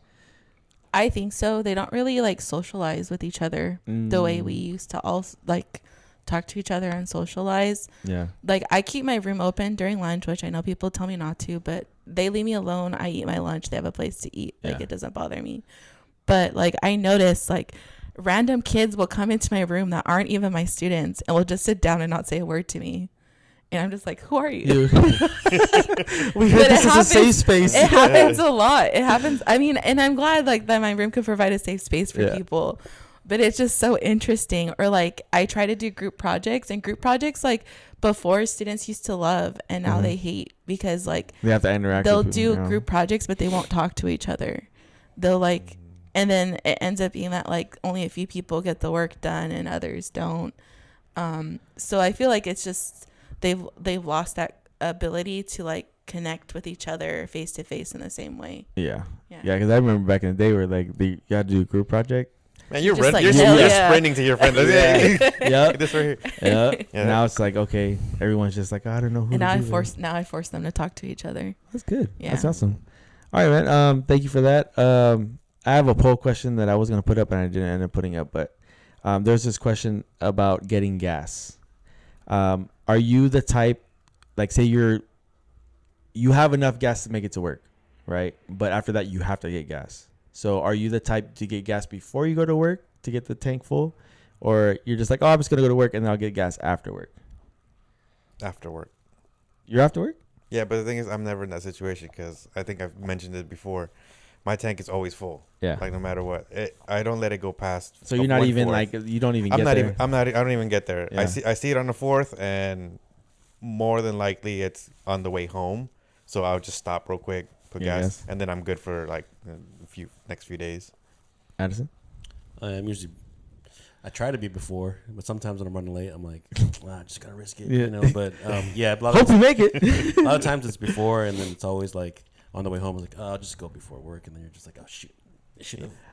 I think so. They don't really like socialize with each other the way we used to all like talk to each other and socialize. Yeah. Like I keep my room open during lunch, which I know people tell me not to, but they leave me alone. I eat my lunch. They have a place to eat. Like it doesn't bother me. But like I notice like random kids will come into my room that aren't even my students and will just sit down and not say a word to me. And I'm just like, who are you? This is a safe space. It happens a lot. It happens. I mean, and I'm glad like that my room could provide a safe space for people. But it's just so interesting. Or like I try to do group projects, and group projects like before students used to love and now they hate, because like they have to interact. They'll do group projects, but they won't talk to each other. They'll like, and then it ends up being that like only a few people get the work done and others don't. So I feel like it's just they've lost that ability to like connect with each other face to face in the same way. Yeah. Because I remember back in the day where like you had to do a group project. Man, you're sprinting to your friend. Yeah. This right here. Yeah. Now it's like, okay, everyone's just like, I don't know who. And now I force them to talk to each other. That's good. Yeah. That's awesome. All right, man. Thank you for that. I have a poll question that I was gonna put up and I didn't end up putting up, but there's this question about getting gas. Are you the type, like, say you have enough gas to make it to work, right? But after that, you have to get gas. So are you the type to get gas before you go to work to get the tank full? Or you're just like, oh, I'm just going to go to work and then I'll get gas after work? After work. You're after work? Yeah, but the thing is, I'm never in that situation because I think I've mentioned it before. My tank is always full. Yeah. Like no matter what, I don't let it go past. So you're not even like, you don't even get there. I don't even get there. Yeah. I see it on the 4th, and more than likely it's on the way home. So I'll just stop real quick, put gas, and then I'm good for like next few days. Addison? I try to be before, but sometimes when I'm running late, I'm like, wow, I just gotta risk it, you know. But hope you make it. A lot of times it's before, and then it's always like on the way home. I was like, oh, I'll just go before work, and then you're just like, oh shoot,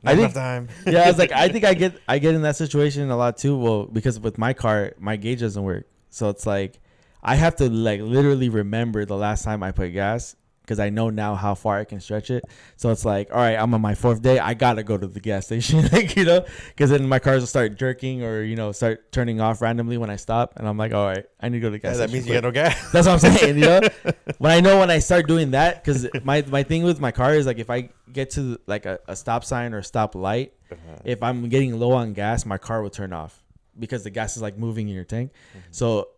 I think time. Yeah, I was like, I think I get in that situation a lot too. Well, because with my car, my gauge doesn't work, so it's like I have to like literally remember the last time I put gas, because I know now how far I can stretch it. So it's like, all right, I'm on my 4th day. I got to go to the gas station, like, you know, because then my cars will start jerking or, you know, start turning off randomly when I stop. And I'm like, all right, I need to go to the gas station. That means you got no gas. That's what I'm saying, you know. When I start doing that, because my thing with my car is like if I get to like a stop sign or a stop light, if I'm getting low on gas, my car will turn off because the gas is like moving in your tank. So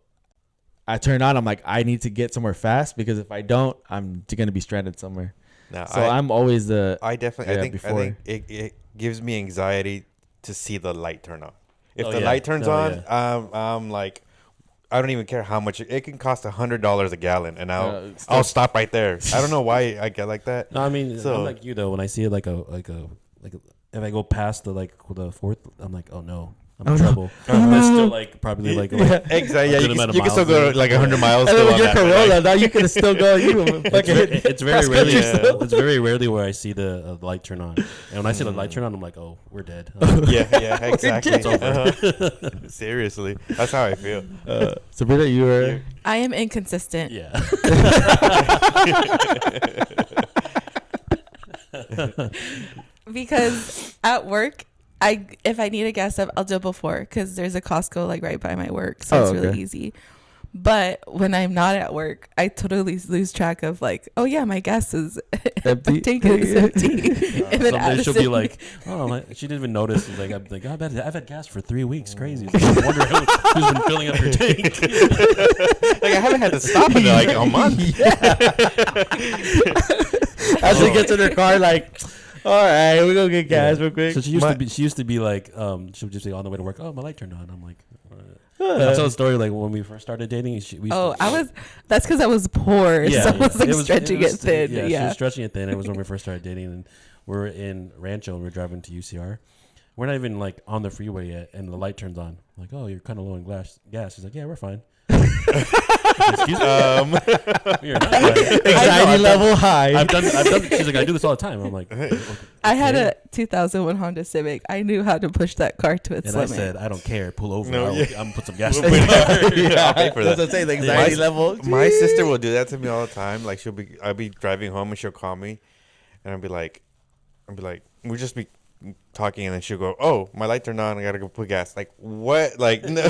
I turn on, I'm like, I need to get somewhere fast, because if I don't, I'm going to be stranded somewhere. I'm always I think it gives me anxiety to see the light turn off. if the light turns on, I'm like, I don't even care how much it can cost. $100 a gallon, and I'll stop right there. I don't know why I get like that. No, I mean, I'm like you though. When I see it like if I go past the fourth, I'm like, oh no, I'm in trouble. It's still like probably like exactly. Yeah, you can still go like 100 miles. And with your Corolla, now you can still go. It's very rarely. It's very rarely where I see the light turn on. And when I see the light turn on, I'm like, oh, we're dead. Yeah, exactly. It's over. Seriously, that's how I feel. Sabrina, you were. I am inconsistent. Yeah. Because at work, if I need a gas up, I'll do it before because there's a Costco like right by my work, so it's really easy. But when I'm not at work, I totally lose track of like, oh yeah, my gas is empty. Tank is empty. Someday she'll be like, oh, she didn't even notice. It's like, I'm like, oh, I've had gas for 3 weeks. Crazy. I wonder who's been filling up your tank. Like I haven't had to stop in like a month. As they get to their car, like, all right, we're gonna get gas real quick. So she used to be like, she'll just be on the way to work. Oh, my light turned on. I'm like, I'll tell a story like when we first started dating. That's because I was poor. So I was like stretching it thin. Yeah, she was stretching it thin. It was when we first started dating, and we're in Rancho and we're driving to UCR. We're not even like on the freeway yet, and the light turns on. I'm like, oh, you're kind of low in gas. She's like, yeah, we're fine. Excuse me. You're not fine. Anxiety level high. I've done. She's like, I do this all the time. I'm like, okay. I had a 2001 Honda Civic. I knew how to push that car to its limit. I said, I don't care. Pull over. I'm gonna put some gas. I'll pay for that. That's what I'm saying. The anxiety level. My sister will do that to me all the time. Like I'll be driving home and she'll call me, and I'll be like, we'll just be talking, and then she'll go, oh, my light turned on, I gotta go put gas. Like, what? Like, no,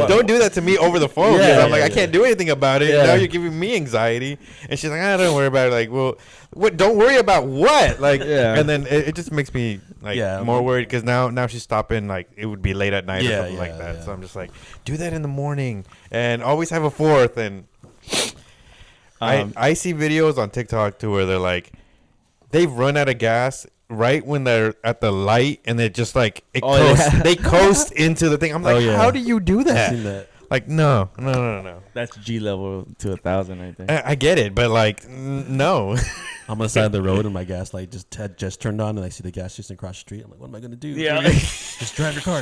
don't do that to me over the phone. I'm like, I can't do anything about it. Now you're giving me anxiety. And she's like, don't worry about it. Like, well, what? Don't worry about what? Like, and then it just makes me like more worried because now she's stopping. Like, it would be late at night or something like that. So I'm just like, do that in the morning and always have a fourth. And I see videos on TikTok too where they're like, they've run out of gas right when they're at the light, and it just like they coast into the thing. I'm like, how do you do that? I've seen that. Like, no. That's G level to 1,000 right there. I get it, but like, no. I'm on the side of the road, and my gas light just turned on, and I see the gas station across the street. I'm like, what am I gonna do? Yeah, just drive your car.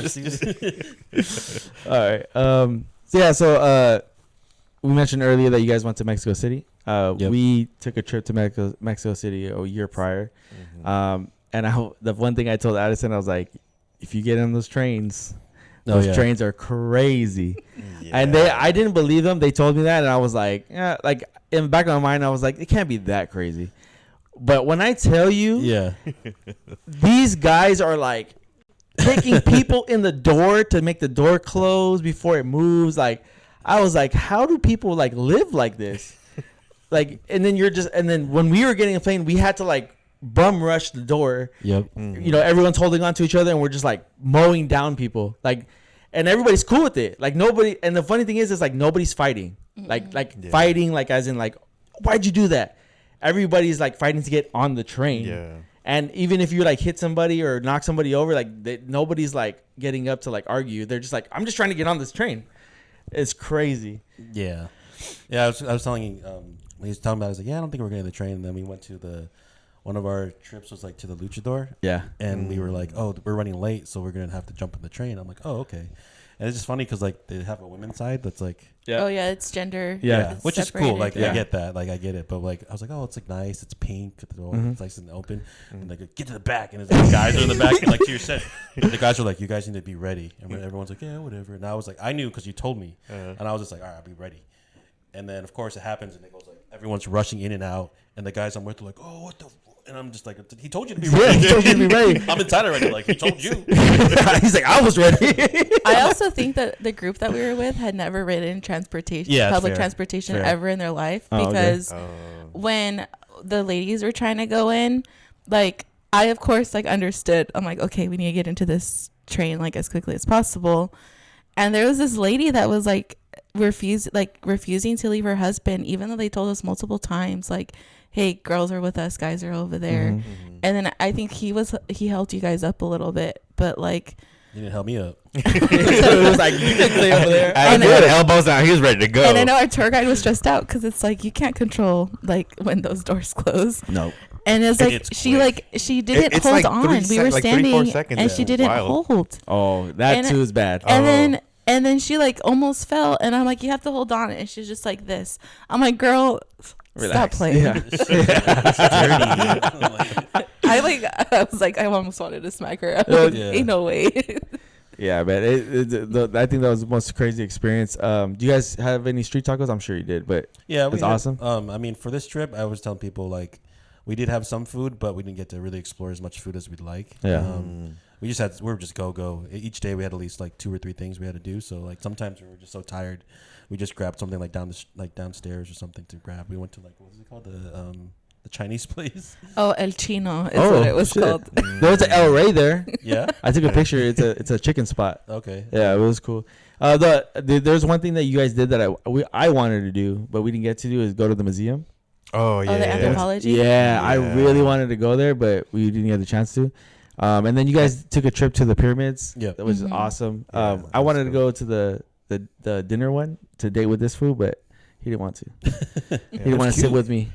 All right. So we mentioned earlier that you guys went to Mexico City. We took a trip to Mexico City a year prior. Mm-hmm. And the one thing I told Addison, I was like, if you get on those trains, trains are crazy. And I didn't believe them. They told me that, and I was like, yeah, like in the back of my mind, I was like, it can't be that crazy. But when I tell you, these guys are like kicking people in the door to make the door close before it moves. Like, I was like, how do people like live like this? Like, and then when we were getting a plane, we had to like bum rush the door. Yep. Mm-hmm. You know, everyone's holding on to each other, and we're just like mowing down people. Like, and everybody's cool with it. Like nobody. And the funny thing is like nobody's fighting. Fighting, like as in like, why'd you do that? Everybody's like fighting to get on the train. Yeah. And even if you like hit somebody or knock somebody over, like nobody's like getting up to like argue. They're just like, I'm just trying to get on this train. It's crazy. Yeah. I was telling you. He was talking about it, I was like, I don't think we're getting the train. And then we went to one of our trips was like to the Luchador. Yeah. And we were like, oh, we're running late, so we're going to have to jump on the train. I'm like, oh, okay. And it's just funny because like they have a women's side that's like. Oh, yeah, it's gender. Yeah. Which is cool. Like, I get that. Like, I get it. But like, I was like, oh, it's like nice. It's pink. It's nice and open. And like, get to the back. And it's like, guys are in the back. And like, to your set. The guys are like, you guys need to be ready. And everyone's like, yeah, whatever. And I was like, I knew because you told me. And I was just like, all right, I'll be ready. And then, of course, it happens. And it goes like, everyone's rushing in and out. And the guys I'm with are like, oh, what the. And I'm just like, he told you to be ready. He told you to be ready. I'm inside already. Like, he told you. He's like, I was ready. I also think that the group that we were with had never ridden public transportation ever in their life. Because when the ladies were trying to go in, like, I, of course, like, understood. I'm like, okay, we need to get into this train, like, as quickly as possible. And there was this lady that was, like, refusing to leave her husband, even though they told us multiple times, like, hey, girls are with us, guys are over there. Mm-hmm. And then I think he helped you guys up a little bit, but like You didn't help me up. So it was like, you can stay over there. I had elbows out. He was ready to go. And I know our tour guide was stressed out because it's like you can't control like when those doors close. No. And it's like she didn't hold like on. We were standing and she didn't wild. hold. Oh, that too is bad. And then she like almost fell, and I'm like, you have to hold on. And she's just like this. I'm like, girl, Relax. stop playing. Yeah. I was like, I almost wanted to smack her. Ain't no way. Yeah, man. I think that was the most crazy experience. Do you guys have any street tacos? I'm sure you did, but yeah, it's awesome. I mean, for this trip, I was telling people like we did have some food, but we didn't get to really explore as much food as we'd like. Yeah. We were just go. Each day we had at least like 2 or 3 things we had to do. So like sometimes we were just so tired, we just grabbed something like downstairs or something to grab. We went to like, what was it called, the Chinese place? Oh, El Chino is what it was called. There was an El Rey there. Yeah, I took a picture. It's a chicken spot. Okay. Yeah, it was cool. There's one thing that you guys did that I wanted to do, but we didn't get to do is go to the museum. Oh yeah. The anthropology. Yeah, I really wanted to go there, but we didn't get the chance to. And then you guys took a trip to the pyramids. Yeah, that was awesome. Yeah, I wanted to go to the dinner one to date with this fool, but he didn't want to. He didn't want to sit with me.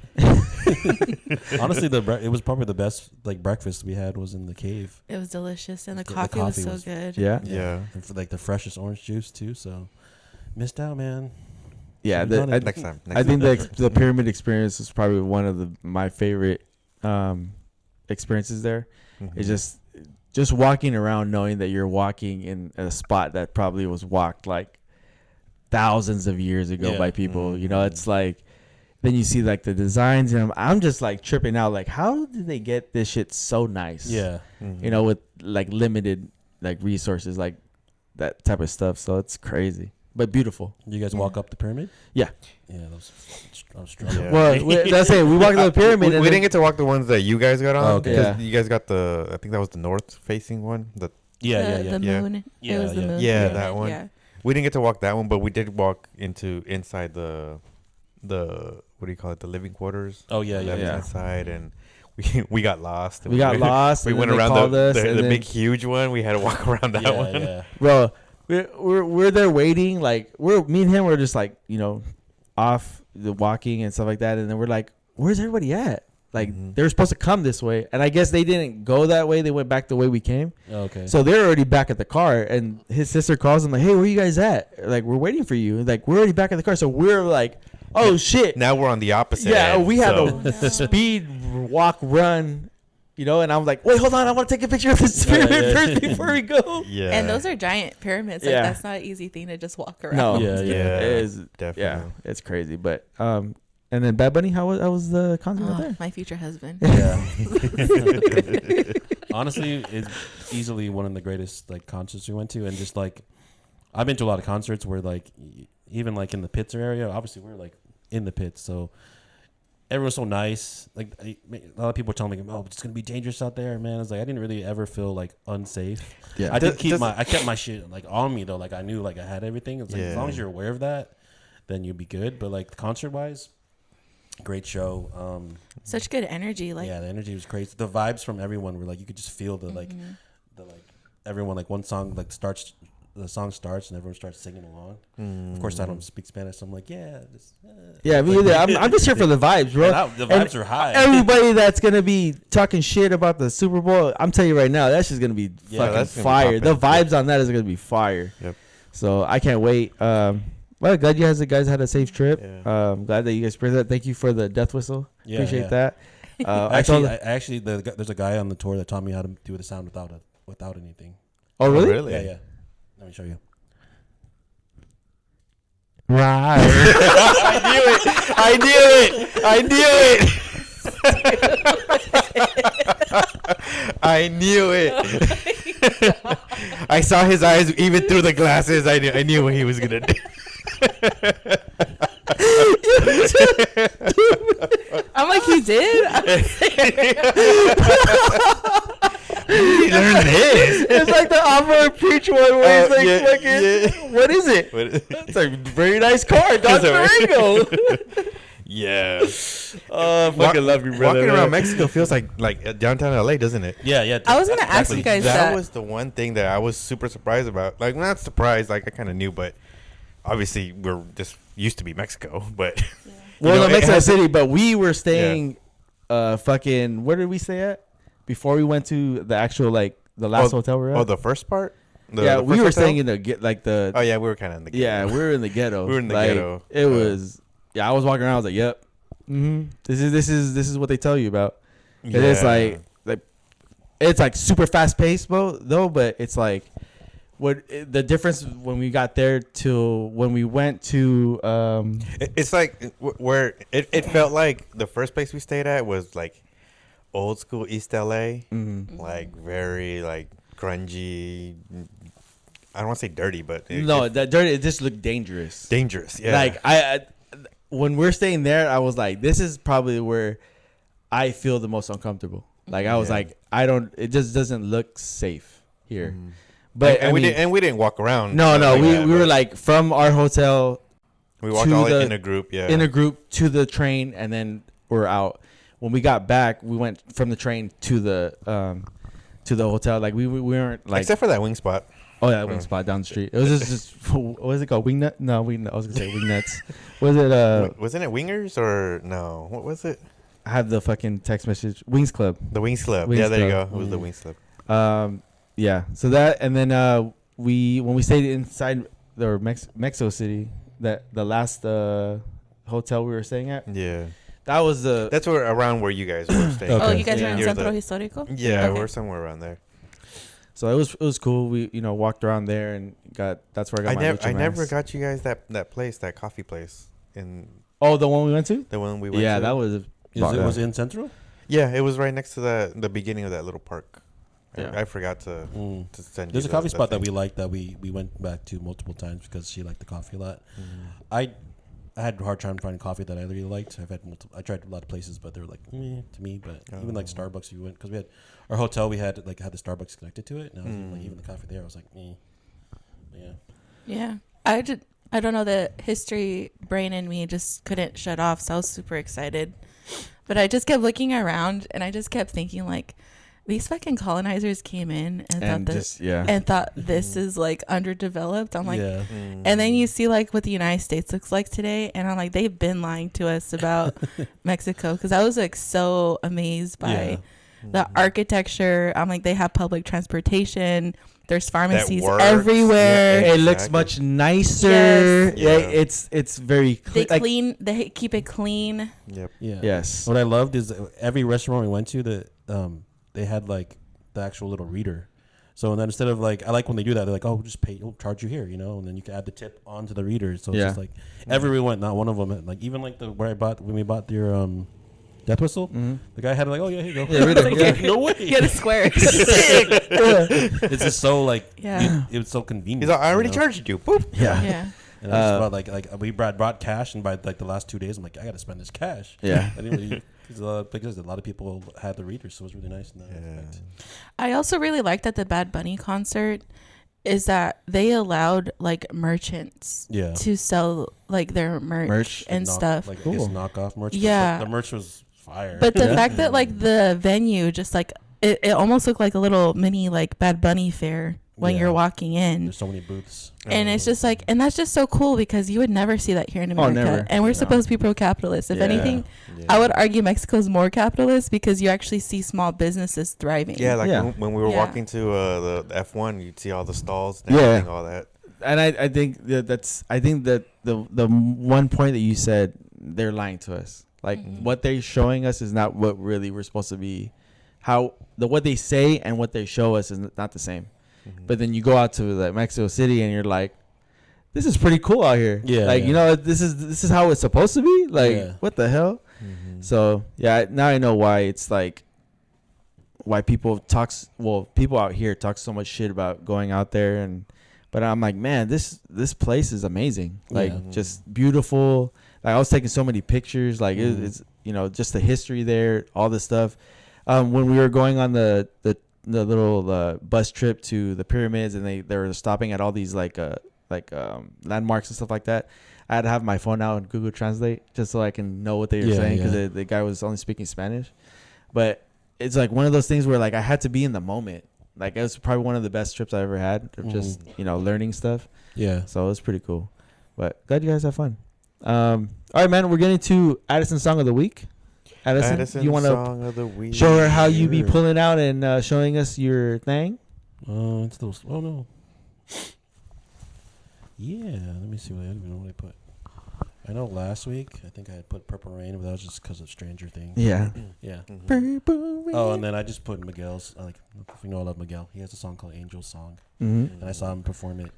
Honestly, it was probably the best like breakfast we had was in the cave. It was delicious, and the coffee was so good. Yeah. And for like the freshest orange juice too. So missed out, man. Yeah, next time. I think the pyramid experience was probably one of my favorite experiences there. Mm-hmm. It's just walking around knowing that you're walking in a spot that probably was walked like thousands of years ago by people. Mm-hmm. You know, it's like then you see like the designs and I'm just like tripping out like how did they get this shit so nice? Yeah. Mm-hmm. You know, with like limited like resources like that type of stuff. So it's crazy. But beautiful. You guys walk up the pyramid? Yeah. Yeah, I was struggling. Yeah. Well, that's it. We walked to the pyramid. We didn't get to walk the ones that you guys got on. Oh, okay. Because you guys got I think that was the north facing one. The Yeah. moon. Yeah, It was the yeah. moon. Yeah, that one. Yeah. We didn't get to walk that one, but we did walk inside the what do you call it? The living quarters. Oh yeah. Inside, and we got lost. We got lost. We went around the big huge one. We had to walk around that one. Yeah. Bro, we're there waiting. Like me and him were just like, you know, off the walking and stuff like that. And then we're like, where's everybody at? Like they were supposed to come this way. And I guess they didn't go that way. They went back the way we came. Okay. So they're already back at the car. And his sister calls him like, hey, where you guys at? Like, we're waiting for you. Like, we're already back at the car. So we're like, oh, shit. Now we're on the opposite Yeah, end, we had a speed walk, run. You know, and I'm like, wait, hold on. I want to take a picture of this pyramid first before we go. Yeah. And those are giant pyramids. Like, that's not an easy thing to just walk around. No. Yeah. It is. Definitely. Yeah, it's crazy. But, and then Bad Bunny, how was the concert out there? My future husband. Yeah. Honestly, it's easily one of the greatest like concerts we went to, and just like I've been to a lot of concerts where like even like in the pits area. Obviously, we're like in the pits, so everyone's so nice. Like a lot of people are telling me, "Oh, it's gonna be dangerous out there, man." It's like I didn't really ever feel like unsafe. Yeah. I kept my shit like on me though. Like I knew like I had everything. It's like as long as you're aware of that, then you'll be good. But like concert wise. Great show. Such good energy. Like the energy was crazy. The vibes from everyone were like you could just feel the everyone like one song like starts. The song starts and everyone starts singing along. Of course, I don't speak Spanish, so I'm like, me either. I'm just here for the vibes, bro. The vibes are high. Everybody that's gonna be talking shit about the Super Bowl, I'm telling you right now, that's just gonna be fucking fire. The vibes on that is gonna be fire. Yep. So I can't wait. Well, glad you guys had a safe trip. Yeah. Glad that you guys experienced that. Thank you for the death whistle. Appreciate that. There's a guy on the tour that taught me how to do the sound without anything. Oh, really? Really? Yeah. Let me show you. Right. I knew it. I saw his eyes even through the glasses. I knew what he was gonna do. I'm like, he did? Where did he learn this? It's like the Opera Preach one where he's like, fucking, what is it? It's a very nice car, Dr. Ringo. Yeah. Oh, fucking love you, brother. Walking around Mexico feels like downtown LA, doesn't it? Yeah. I was gonna ask you guys That that. was the one thing that I was super surprised about. Like, not surprised, like I kind of knew, but obviously we're just used to be Mexico. But Well, you know, no, Mexico has- City, but we were staying, fucking. Where did we stay at before we went to the actual the last hotel we were at? Oh, the first part. We first were hotel? staying in the Oh yeah, we were kind of in the ghetto. Yeah, we were in the ghetto. We were in the Like, ghetto. It was. Yeah, I was walking around. I was like, "Yep, this is what they tell you about." It is like it's like super fast paced, though. But it's like the difference when we got there to when we went to. It's like where it felt like the first place we stayed at was like old school East LA, like very like grungy. I don't want to say dirty, but that dirty. It just looked dangerous. Dangerous, yeah. Like I when we're staying there, I was like, this is probably where I feel the most uncomfortable. Like I was like, it just doesn't look safe here. But we didn't walk around. No, we were like from our hotel. We walked all in a group, in a group to the train, and then we're out. When we got back, we went from the train to the hotel. Like we weren't like except for that wing spot. Oh yeah, wing spot down the street. It was just what was it called? Wingnut? No, Wingnut. I was gonna say Wingnuts. Was it? Wasn't it Wingers or no? What was it? I have the fucking text message. Wings Club. The Wings Club. Wings yeah, there you go. Club. It was the Wings Club. Yeah. So that, and then when we stayed inside the Mexico City, that the last hotel we were staying at. Yeah. That was That's around where you guys were staying. Oh, you guys Yeah. were in Centro Histórico? Yeah, Okay. we're somewhere around there. So it was cool. We walked around there and that's where I got my lucha I never mask. got you guys that place, that coffee place in Oh, the one we went to? the one we went Yeah, to. that was. Was it in Central? Yeah, it was right next to the beginning of that little park. Yeah. I forgot to send you. There's a coffee spot that thing. we liked that we went back to multiple times because she liked the coffee a lot. I had a hard time finding coffee that I really liked. I tried a lot of places, but they were like meh to me. But even like Starbucks, we went because we had our hotel. We had the Starbucks connected to it, and I was like even the coffee there, I was like, yeah. Yeah. I don't know, the history brain in me just couldn't shut off, so I was super excited. But I just kept looking around and I just kept thinking like these fucking colonizers came in and thought this is like underdeveloped. I'm like, and then you see like what the United States looks like today, and I'm like, they've been lying to us about Mexico, because I was like so amazed by the architecture. I'm like, they have public transportation. There's pharmacies everywhere. Yeah, It looks much nicer. Yes. Yeah, it's very They clean. They keep it clean. Yep. Yeah. Yes. What I loved is every restaurant we went to, they had like the actual little reader. So and then instead of like, I like when they do that. They're like, oh, just pay. We'll charge you here, and then you can add the tip onto the reader. So it's just like everywhere we went, not one of them. Like even like when we bought your death whistle, the guy had it like, oh yeah, here you go. Yeah, reader. Like, no way. Get a square. It's just so like it was so convenient. He's like, I already charged you. Boop. Yeah. Yeah. And I just bought like we brought cash, and by like the last 2 days, I'm like, I got to spend this cash. Yeah. I didn't really, because a lot of people had the readers, so it was really nice in that aspect. I also really liked at the Bad Bunny concert is that they allowed like merchants to sell like their merch and stuff. Like I guess knockoff merch. Yeah. The merch was fire. But the fact that like the venue just like it almost looked like a little mini like Bad Bunny fair when you're walking in. There's so many booths. And it's just like, and that's just so cool because you would never see that here in America. Never. And we're supposed to be pro-capitalist. If anything, I would argue Mexico's more capitalist because you actually see small businesses thriving. Yeah, like when we were walking to the F1, you'd see all the stalls and everything, all that. And I think that the one point that you said, they're lying to us. Like what they're showing us is not what really we're supposed to be. What they say and what they show us is not the same. But then you go out to like Mexico City and you're like, this is pretty cool out here. Yeah. Like, this is how it's supposed to be. Like, what the hell? So now I know why it's like, why people out here talk so much shit about going out there. But I'm like, man, this place is amazing. Like just beautiful. Like I was taking so many pictures. Like it's just the history there, all this stuff. When we were going on the little bus trip to the pyramids, and they were stopping at all these like landmarks and stuff like that. I had to have my phone out and Google Translate just so I can know what they were saying because the guy was only speaking Spanish. But it's like one of those things where like I had to be in the moment. Like it was probably one of the best trips I ever had of just, learning stuff. Yeah. So it was pretty cool. But glad you guys have fun. All right, man. We're getting to Addison's Song of the Week. Addison, you want to show her how you be pulling out and showing us your thing? It's those. Oh, no. Yeah. Let me see what I don't even know what I put. I know last week I think I had put Purple Rain, but that was just because of Stranger Things. Yeah. Yeah. Purple Rain. Oh, and then I just put Miguel's. If you know, I love Miguel. He has a song called Angel Song. And I saw him perform it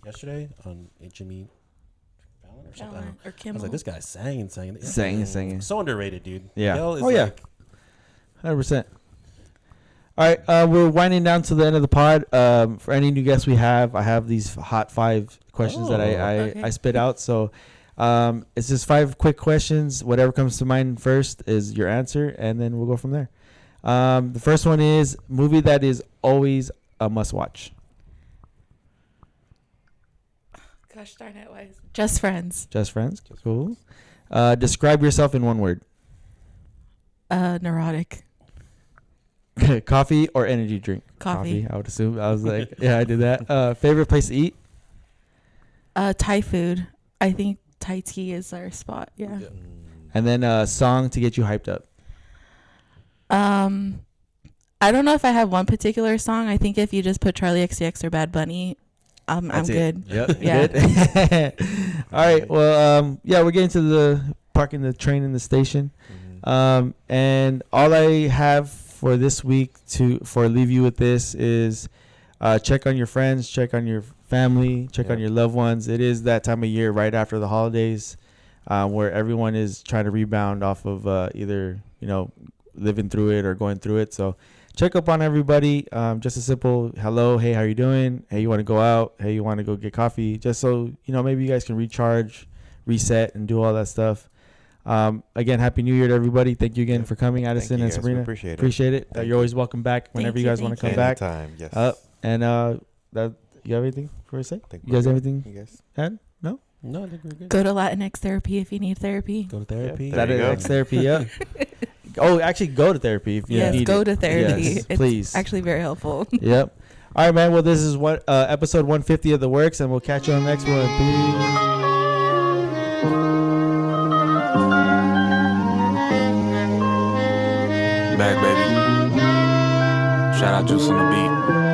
yesterday on Jimmy Fallon or something. Or Kimmel. I was like, this guy singing. So underrated, dude. Yeah. Miguel is 100%. All right, we're winding down to the end of the pod. For any new guests we have, I have these hot 5 questions that I spit out. So it's just 5 quick questions. Whatever comes to mind first is your answer, and then we'll go from there. The first one is movie that is always a must-watch. Gosh darn it, why? Just Friends. Just Friends. Cool. Describe yourself in one word. Neurotic. Coffee or energy drink? Coffee. I would assume. I was like, yeah, I did that. Favorite place to eat? Thai food. I think Thai tea is our spot. Yeah. And then a song to get you hyped up. I don't know if I have one particular song. I think if you just put Charlie XCX or Bad Bunny, I'm good. Yep. Yeah. Good. All right. Well, we're getting to the parking the train in the station. And all I have for this week leave you with this is check on your friends, check on your family, check on your loved ones. It is that time of year right after the holidays where everyone is trying to rebound off of either living through it or going through it. So check up on everybody. Just a simple hello, hey, how you doing? Hey, you want to go out? Hey, you want to go get coffee? Just so maybe you guys can recharge, reset, and do all that stuff. Again, Happy New Year to everybody. Thank you again for coming, Addison and Sabrina. Appreciate it. You're always welcome back whenever you guys want to come back. Anytime, yes. And you have anything for a sec? You guys have anything? You guys add? No? No, I think we're good. Go to Latinx therapy if you need therapy. Go to therapy. Latinx therapy, yeah. Actually, go to therapy if you need it. Yes, go to therapy. Yes, please. It's actually very helpful. Yep. All right, man. Well, this is episode 150 of The Works, and we'll catch you on the next one. Peace. Back, baby. Shout out Juice on the beat.